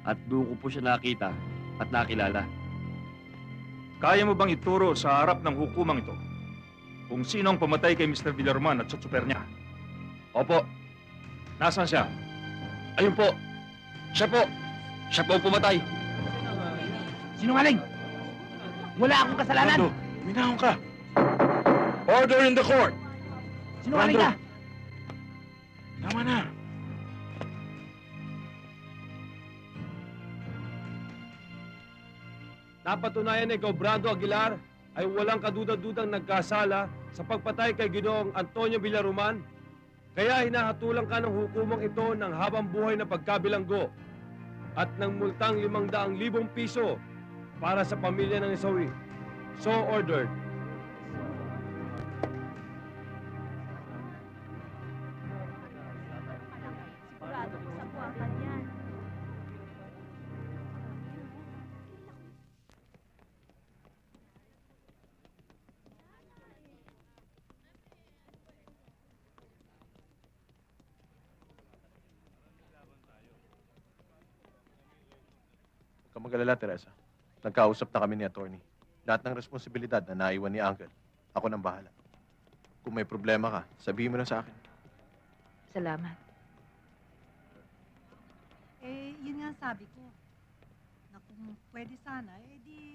At doon ko po siya nakita at nakilala. Kaya mo bang ituro sa harap ng hukumang ito kung sino ang pumatay kay Mr. Villaroman at sa tsuper niya? Opo, Nasaan siya? ayun po. Siya po. Siya po ang pumatay. Sinungaling! Wala akong kasalanan! Brando, minahon ka. Order in the court. Sinungaling ka! Tama na. Napatunayan ni ikaw, Brando Aguilar, ay walang kaduda-dudang nagkasala sa pagpatay kay Ginoong Antonio Villaroman. Kaya hinahatulan ka ng hukumang ito ng habang buhay na pagkabilanggo at ng multang 500,000 piso para sa pamilya ng isawi. So ordered. Huwag kang mag-alala, Teresa. Nagkausap na kami ni attorney. Lahat ng responsibilidad na naiwan ni Uncle, ako nang bahala. Kung may problema ka, sabihin mo na sa akin. Salamat. Eh, yun nga ang sabi ko. Na kung pwede sana, eh di...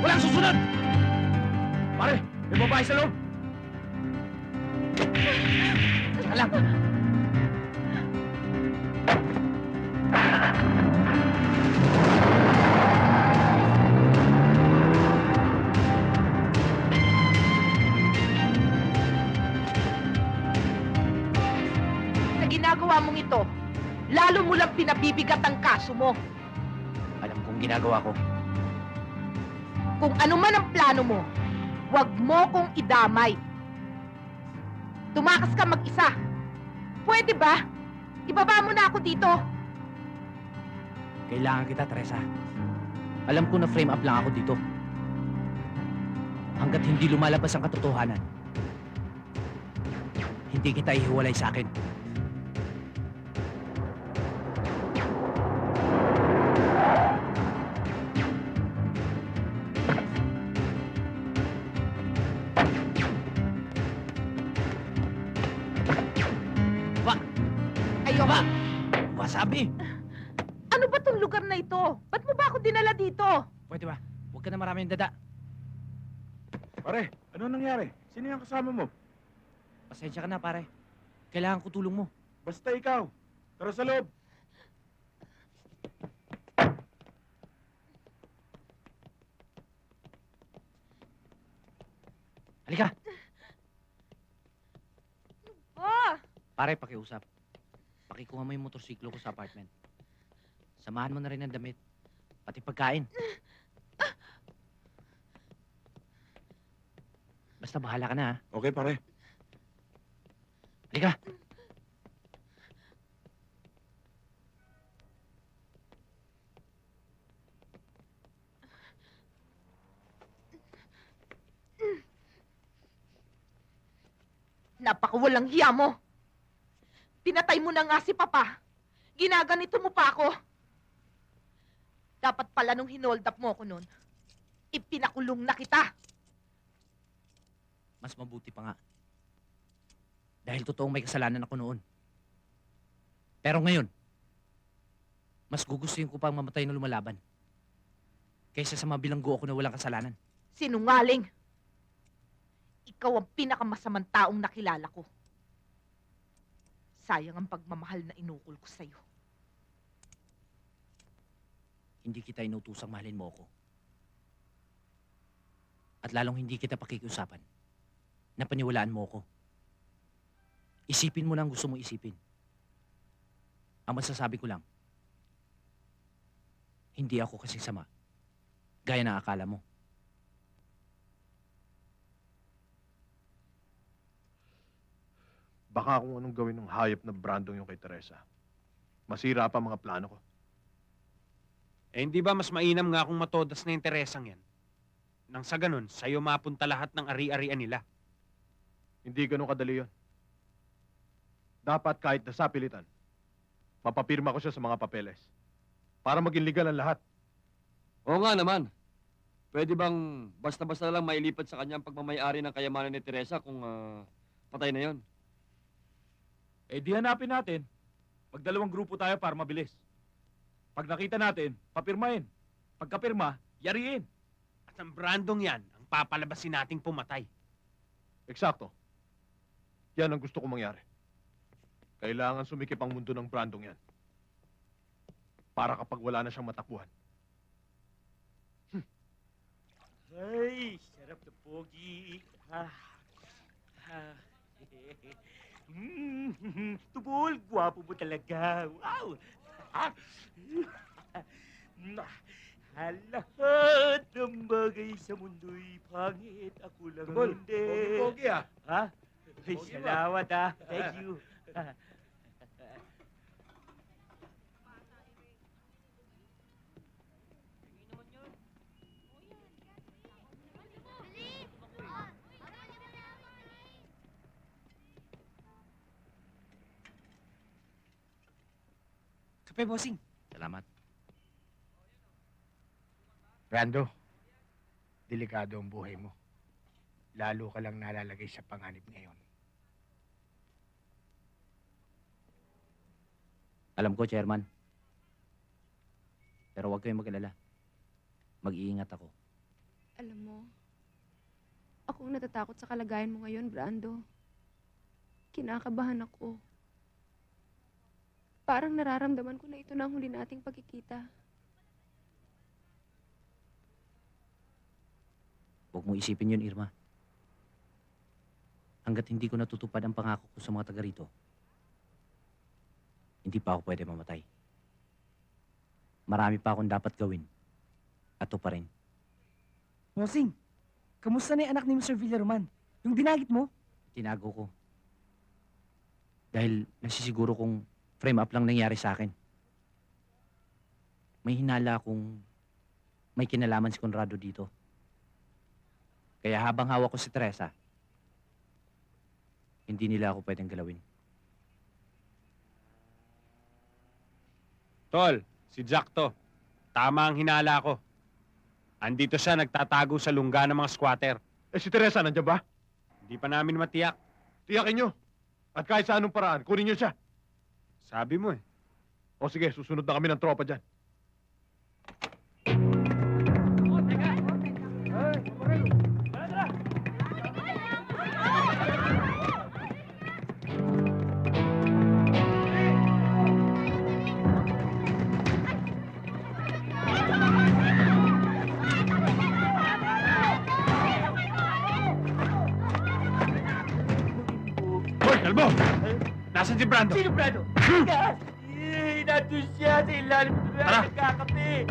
Walang susunod! Pare, may babae sa loob! Teka lang. Sa ginagawa mong ito, lalo mo lang pinabibigat ang kaso mo. Alam kong ginagawa ko. Kung ano man ang plano mo, huwag mo kong idamay. Tumakas ka mag-isa. Pwede ba? Ibaba mo na ako dito. Kailangan kita, Teresa. Alam ko na frame up lang ako dito. Hanggat hindi lumalabas ang katotohanan, hindi kita ihiwalay sa akin. Ayoko. Wasabi! Ano ba tong lugar na ito? Ba't mo ba ako dinala dito? Pwede ba? Huwag ka na maraming dada. Pare, ano nangyari? Sino yung kasama mo? Pasensya ka na, pare. Kailangan ko tulong mo. Basta ikaw. Tara sa loob. Halika! Oh! Pare, pakiusap. Pakikuha mo yung motorsiklo ko sa apartment. Samahan mo na rin ang damit. Pati pagkain. Basta bahala ka na, ha? Okay, pare. Halika! Napakawalang hiya mo. Pinatay mo na nga si Papa. Ginaganito mo pa ako. Dapat pala nung hinold up mo ako noon, ipinakulong na kita. Mas mabuti pa nga. Dahil totoong may kasalanan ako noon. Pero ngayon, mas gugustuhin ko pang mamatay na lumalaban. Kaysa sa mabilanggo ako na walang kasalanan. Sinungaling. Ikaw ang pinakamasamang taong nakilala ko. Sayang ang pagmamahal na inukol ko sa'yo. Hindi kita inutusang mahalin mo ako. At lalong hindi kita pakikiusapan na paniwalaan mo ako. Isipin mo lang gusto mo isipin. Ang masasabi ko lang, hindi ako kasing sama, gaya ng akala mo. Baka kung anong gawin ng hayop na Brandong yung kay Teresa. Masira pa mga plano ko. Eh, hindi ba mas mainam nga kung matodas na yung Teresang yan? Nang sa ganun, sa'yo mapunta lahat ng ari-arian nila. Hindi ganun kadali yun. Dapat kahit nasa pilitan, mapapirma ko siya sa mga papeles. Para maging legal ang lahat. Oo nga naman. Pwede bang basta-basta lang mailipat sa kanya ang pagmamayari ng kayamanan ni Teresa kung patay na yon? Eh di hanapin natin. Magdalawang grupo tayo para mabilis. Pag nakita natin, papirmahin. Pagkapirma, yariin. At ang Brandong yan, ang papalabasin nating pumatay. Eksakto. Yan ang gusto ko mangyari. Kailangan sumikip ang mundo ng Brandong yan. Para kapag wala na siyang matakbuhan. Ay, sarap na pogi. Tubol, gwapo mo talaga. Wow! Lahat ng bagay sa mundo'y pangit. Ako lang ang hindi. Pogi ah. Ha? Ay, Pogi ba? salamat ah. Thank you. Kape, bossing. Salamat. Brando, delikado ang buhay mo. Lalo ka lang nalalagay sa panganib ngayon. Alam ko, Chairman. Pero huwag kayong mag-alala. Mag-iingat ako. Alam mo, ako ang natatakot sa kalagayan mo ngayon, Brando. Kinakabahan ako. Parang nararamdaman ko na ito na ang huli nating pagkikita. Huwag mo isipin yun, Irma. Hanggat hindi ko natutupad ang pangako ko sa mga taga rito, hindi pa ako pwede mamatay. Marami pa akong dapat gawin. At ito pa rin. Bossing, kamusta na yung anak ni Mr. Villaroman? Yung binagit mo? Tinago ko. Dahil nasisiguro kong frame up lang nangyari sa akin. may hinala kung may kinalaman si Conrado dito. Kaya habang hawak ko si Teresa, hindi nila ako pwedeng galawin. Tol, si Jack to. Tama ang hinala ko. Andito siya nagtatago sa lungga ng mga squatter. Eh si Teresa, nandiyan ba? Hindi pa namin matiyak. Tiyakin nyo. At kahit sa anong paraan, kunin nyo siya. Sabi mo eh. O sige, susunod na kami ng tropa dyan. Hoy, kalbo! Nasaan si Brando? Sino, Brando? Gas! Nandun siya sa ilalim ng Tara. nagkakape.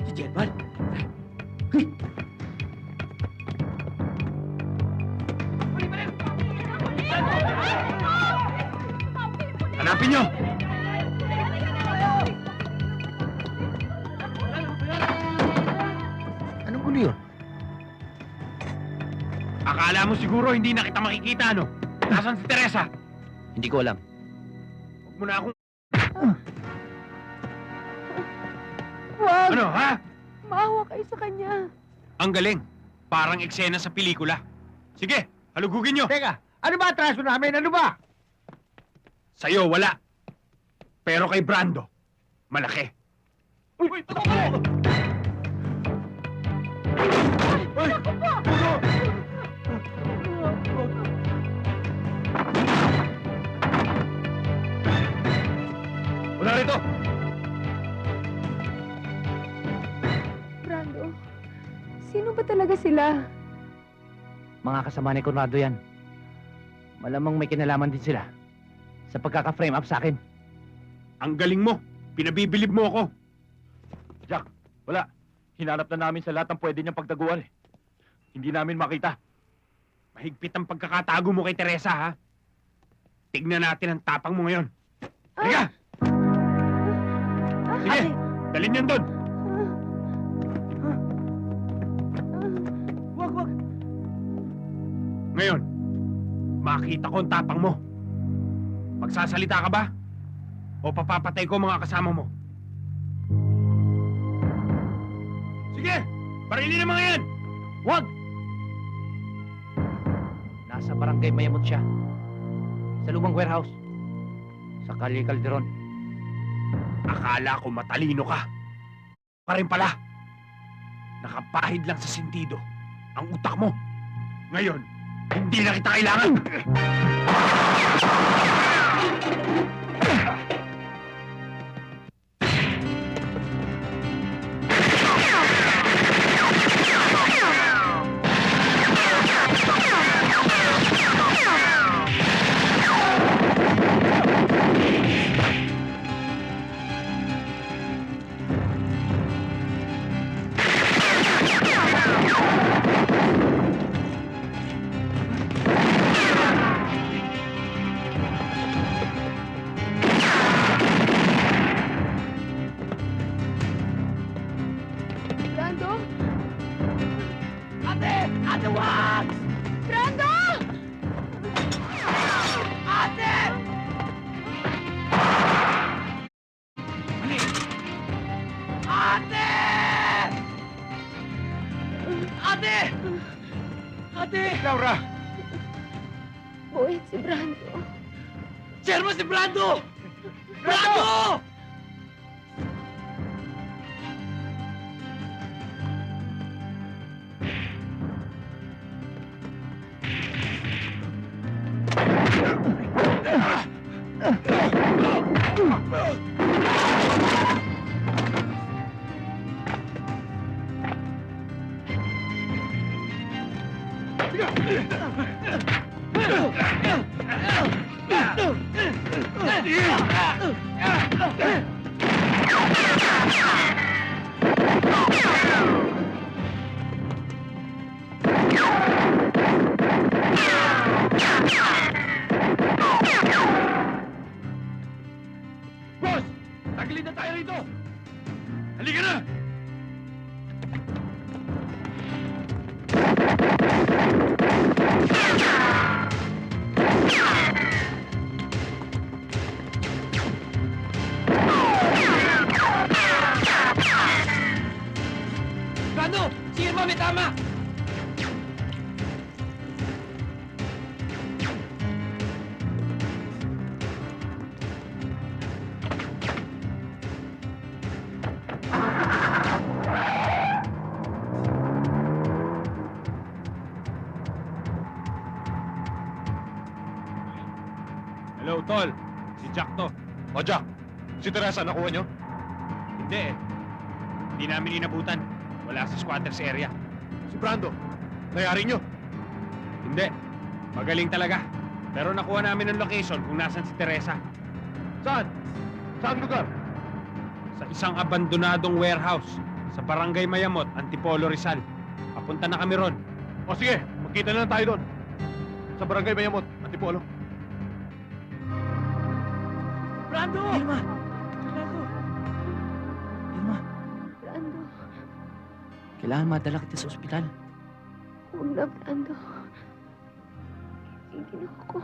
Si German? Hanapin nyo! Anong gulo yun? Akala mo siguro hindi na kita makikita, no? Nasaan si Teresa? Hindi ko alam. Huwag mo na akong... Wag! Ano, ha? Maawa kayo sa kanya. Ang galing. Parang eksena sa pelikula. Sige, halugugin nyo. Teka, ano ba atraso namin? Ano ba? Sa'yo, wala. Pero kay Brando, malaki. Uy, tako ko! Uy, puno! Wala rito! Brando, sino ba talaga sila? Mga kasama ni Conrado yan. Malamang may kinalaman din sila sa pagkaka-frame up sa akin. Ang galing mo. Pinabibilib mo ako. Jack, wala. Hinanap na namin sa lahat ng pwede niyang pagtaguan eh. Hindi namin makita. Mahigpit ang pagkakatago mo kay Teresa, ha? Tignan natin ang tapang mo ngayon. Halika! Sige, dalhin yan doon. Wag! Ngayon, makita ko ang tapang mo. Magsasalita ka ba? O papapatay ko mga kasama mo? Sige! Barilin ang mga yan! Wag! Nasa barangay Mayamot siya. Sa lumang warehouse. Sa Calle Calderon. Akala ko matalino ka. Pa rin pala. Nakapahid lang sa sentido ang utak mo. Ngayon, hindi na kita kailangan. Brando? Ate! Ate, wag! Brando! Ate! Ate! Ate! Ate! Laura! Boy, si Brando. German, si Brando! Brando! Halika na! Brando! Si Irma may tama! Hello, Tol. Si Jack to. O Jack, si Teresa nakuha nyo? Hindi eh. Hindi namin inabutan. Wala sa squatters area. Si Brando, nayari nyo? Hindi. Magaling talaga. Pero nakuha namin ang location kung nasan si Teresa. Saan? Saan lugar? Sa isang abandonadong warehouse sa Barangay Mayamot, Antipolo, Rizal. Papunta na kami ron. O sige, magkita na lang tayo doon. Sa Barangay Mayamot, Antipolo. Brando! Irma! Brando! Irma, Brando, kailangan madala kita sa ospital. huwag na, Brando. Hindi na ako.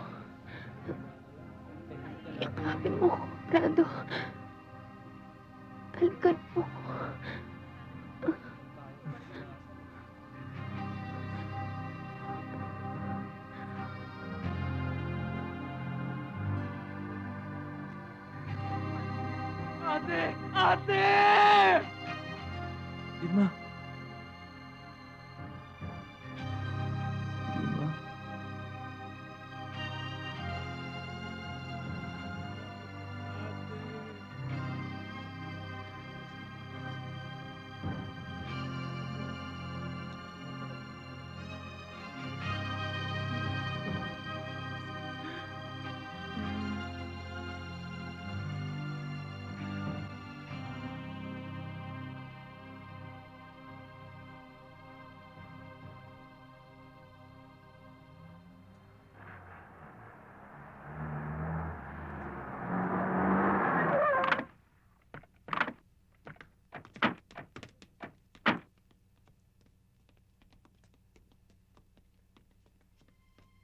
Yakapin mo ko, Brando. Halikan mo ko. Ate! Ate! Irma. Irma.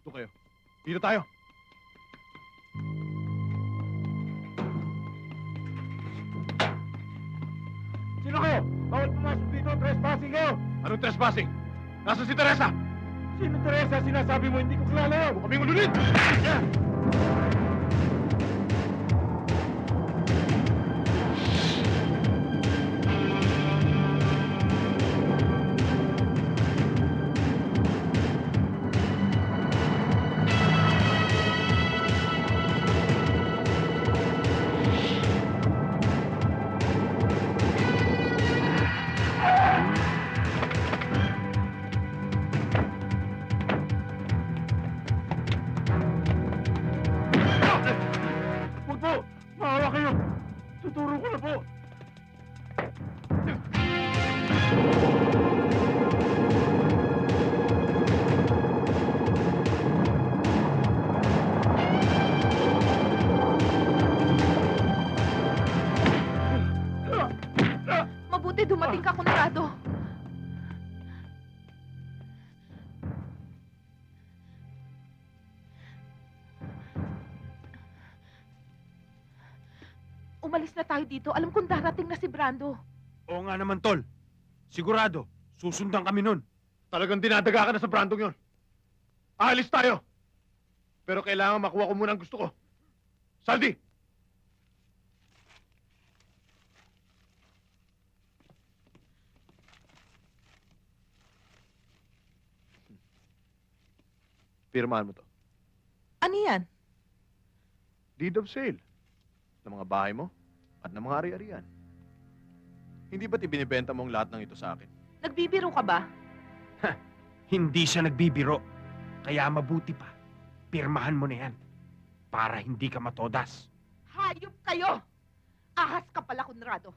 Doon kayo. Dito tayo. Sino kayo? Bawal pumasok dito. Trespassing kayo. Anong trespassing? Nasaan si Teresa? Sino Teresa? Sinasabi mo hindi ko kilala yun. Huwag kaming ulunid! Huwag po! Maawa kayo! Tuturo ko na po! Mabuti dumating ka, Conrado. Umalis na tayo dito. Alam kong darating na si Brando. Oo nga naman, Tol. Sigurado, susundan kami nun. Talagang dinadaga ka na sa Brandong yon. Aalis tayo. Pero kailangan makuha ko muna ang gusto ko. Saldi! Pirmahan mo to. Ano yan? Deed of sale. Ng mga bahay mo at ng mga ari-arian. Hindi ba't ibinibenta mo ang lahat ng ito sa akin? Nagbibiro ka ba? Hindi siya nagbibiro. Kaya mabuti pa. Pirmahan mo na yan. Para hindi ka matodas. Hayop kayo! Ahas ka pala, Conrado.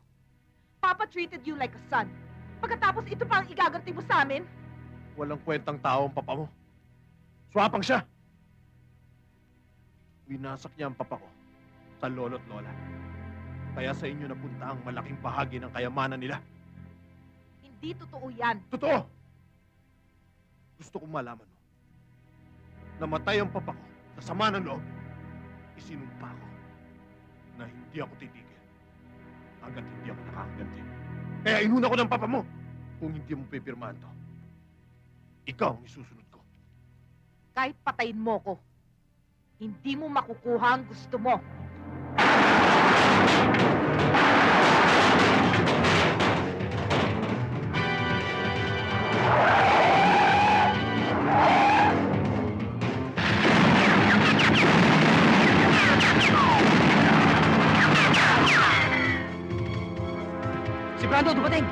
Papa treated you like a son. Pagkatapos ito pa ang igaganti mo sa amin? Walang kwentang tao ang papa mo. Swapang siya. Winasak niya ang papa ko sa lolo't lola. Kaya sa inyo napunta ang malaking bahagi ng kayamanan nila. Hindi totoo yan. Totoo! Gusto kong malaman mo. Namatay ang papa ko sa sama ng loob. Isinumpa ko na hindi ako titigil hanggat hindi ako nakakaganti. Kaya inuna ko ng papa mo. Kung hindi mo pipirmahan to, ikaw ang isusunod ko. Kahit patayin mo ko, hindi mo makukuha ang gusto mo. Si Brando, dumating!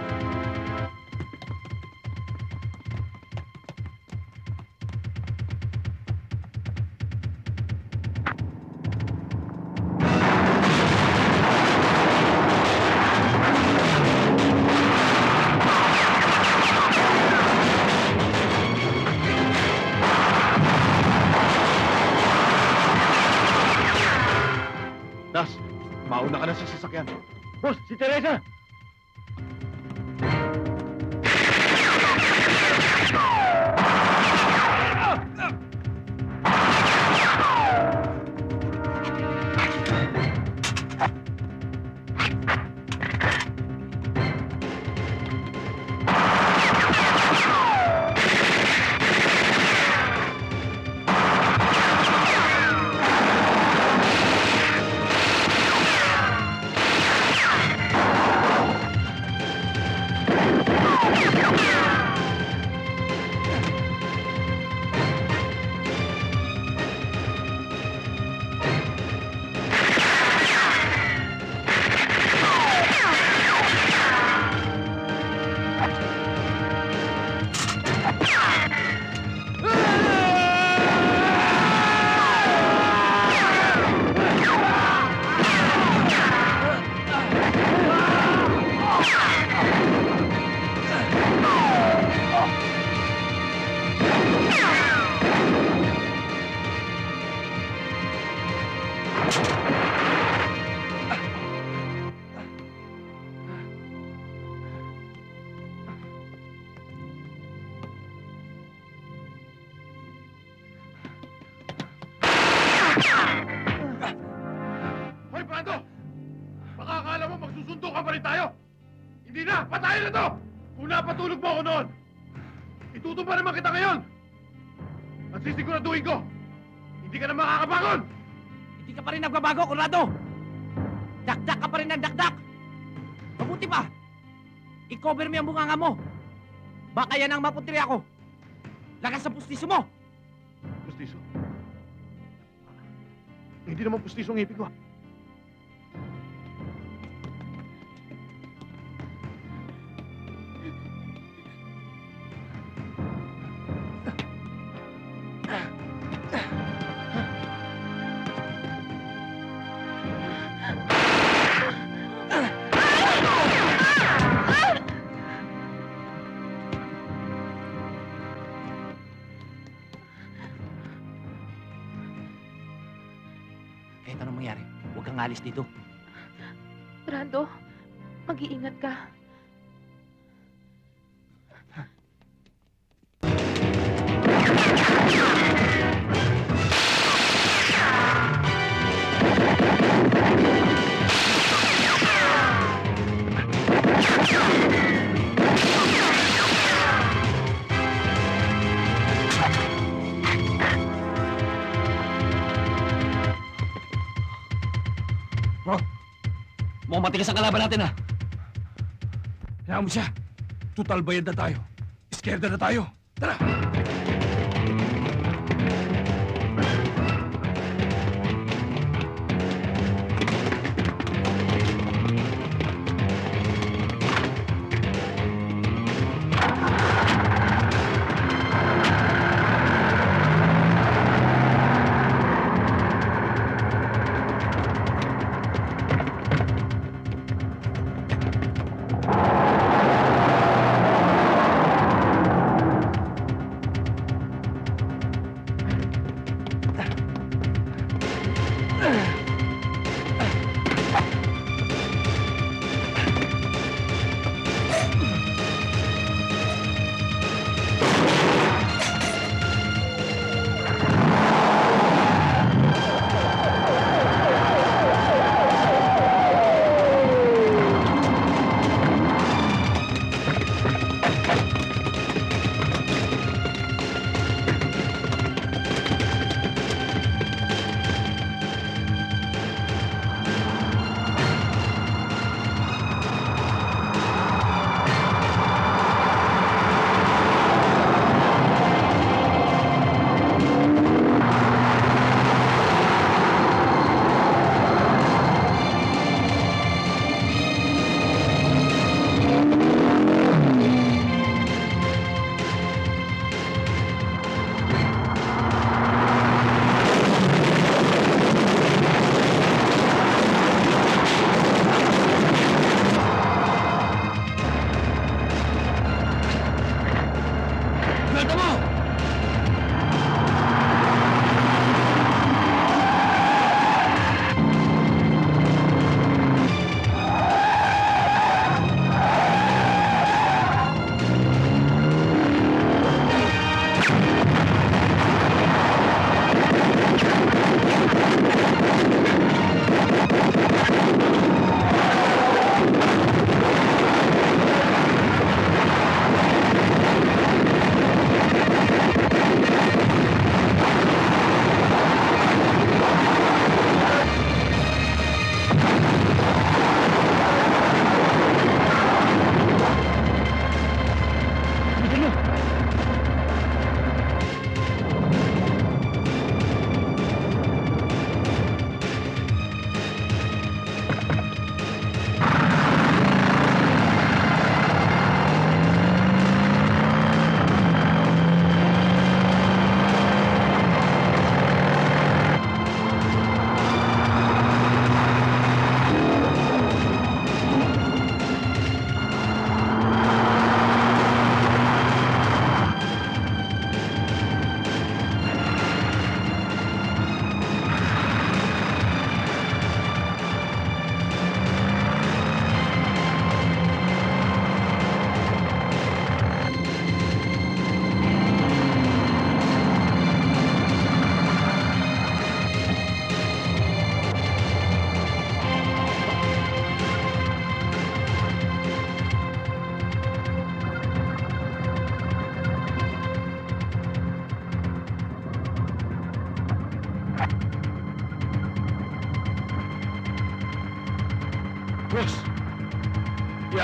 Das, mauna ka na sa sasakyan. Boss, si Teresa! Hoy, Brando! Baka akala mo magsusundo ka pa rin tayo! Hindi na! Patayin na to! Kung napatulog mo ako noon, itutumba naman kita ngayon! At sisiguraduhin ko, hindi ka na makakabangon! Hindi ka pa rin nagbabago, Conrado! Dakdak ka pa rin ng dakdak! Mabuti pa! I-cover mo yung bunganga mo! Baka yan ang maputri ako! Lakas sa pustiso mo! Pustiso? Hindi naman pustiso ang ngipin ko. Kahit anong mangyari, huwag kang alis dito. Brando, mag-iingat ka. Mukhang matigas ang kalaban natin, ha? Hayaan mo siya. Total bayad na tayo. Scared na tayo. Tara!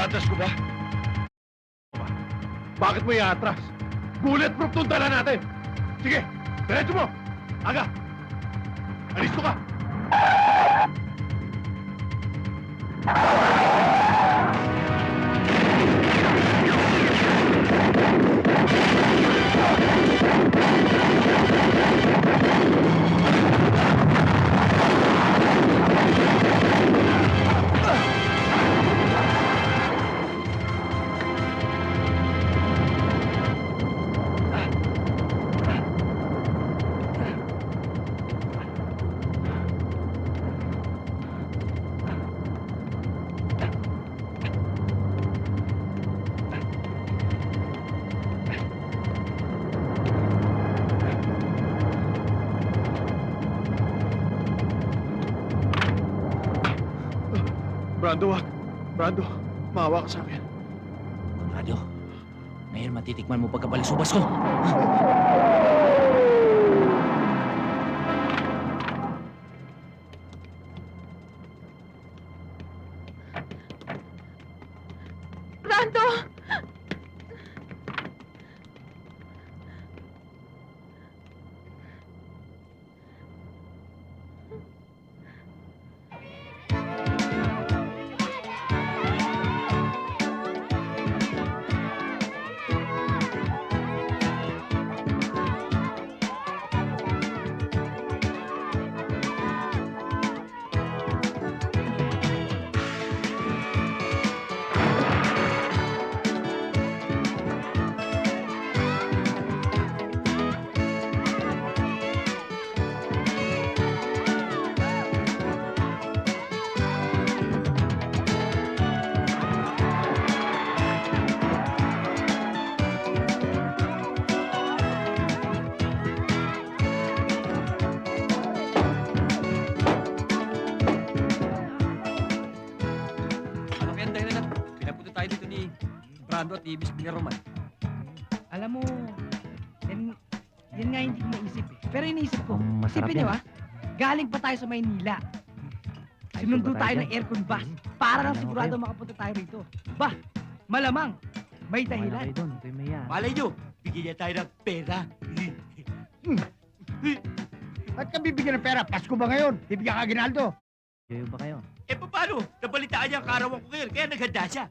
Iaatras ko ba? Bakit mo iaatras? Bulletproof tong dala natin! Sige, diretso mo! Aga! Alisto ka! Brando, wag. Brando, maawa ka sa akin. Conrado, ngayon matitikman mo pagkabalisubas ko. Brando! Ano kaya ang dahilan at pinapunta tayo dito ni Brando at Ibis Villaroman? Alam mo, yan nga hindi ko maisip eh. Pero iniisip ko, Masarap isipin nyo galing pa tayo sa Maynila. Sinundo tayo ng aircon bus para lang sigurado makapunta tayo rito. Bah, malamang, may dahilan. Malay nyo, bigyan niya tayo ng pera. Ba't ka bibigyan ng pera? Pasko ba ngayon? Bibigyan ka Aguinaldo. Eh, paano? Nabalitaan niya ang karawan ko ngayon, kaya naghanda siya.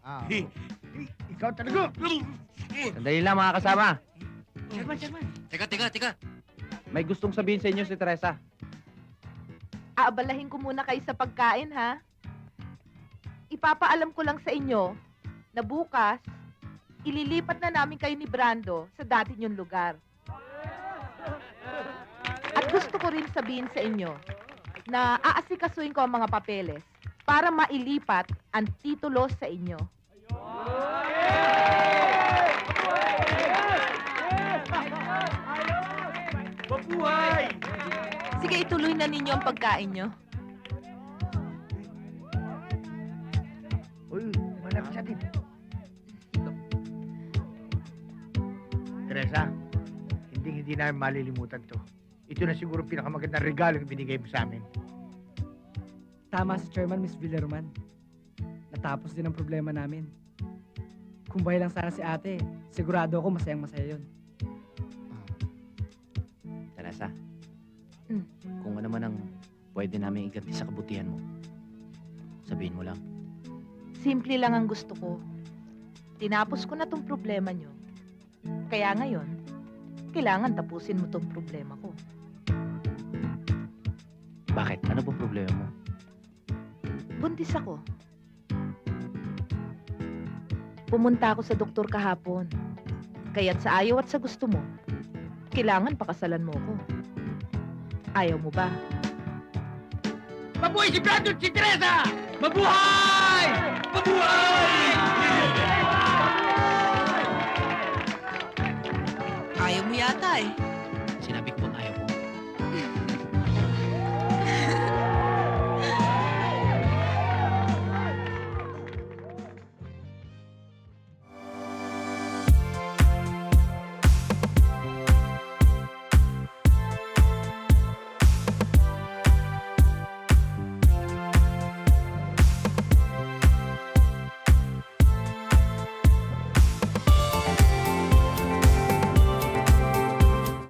Ikaw talaga. Sandali lang mga kasama. Sherman. Teka. May gustong sabihin sa inyo si Teresa. Aabalahin ko muna kayo sa pagkain, ha? Ipapaalam ko lang sa inyo na bukas, ililipat na namin kayo ni Brando sa dati niyong lugar. At gusto ko rin sabihin sa inyo na aasikasuin ko ang mga papeles para mailipat ang titulo sa inyo. Mabuhay! Sige, ituloy na ninyo ang pagkain nyo. Uy, malaki sa atin. Teresa, hindi namin malilimutan to. Ito na siguro pinakamagandang regalo na binigay mo sa amin. Tama si Chairman, Miss Villaroman. Natapos din ang problema namin. Kung bahay lang sana si ate, sigurado ako masayang-masaya yun. Teresa, kung ano man ang pwede namin iganti sa kabutihan mo, sabihin mo lang. Simple lang ang gusto ko. Tinapos ko na tong problema nyo. Kaya ngayon, kailangan tapusin mo tong problema ko. Bakit? Ano pong problema mo? Buntis ako. Pumunta ako sa doktor kahapon. Kaya't sa ayaw at sa gusto mo, kailangan pakasalan mo ko. Ayaw mo ba? Mabuhay si Brando at si Teresa! Mabuhay! Mabuhay! Ayaw mo yata eh.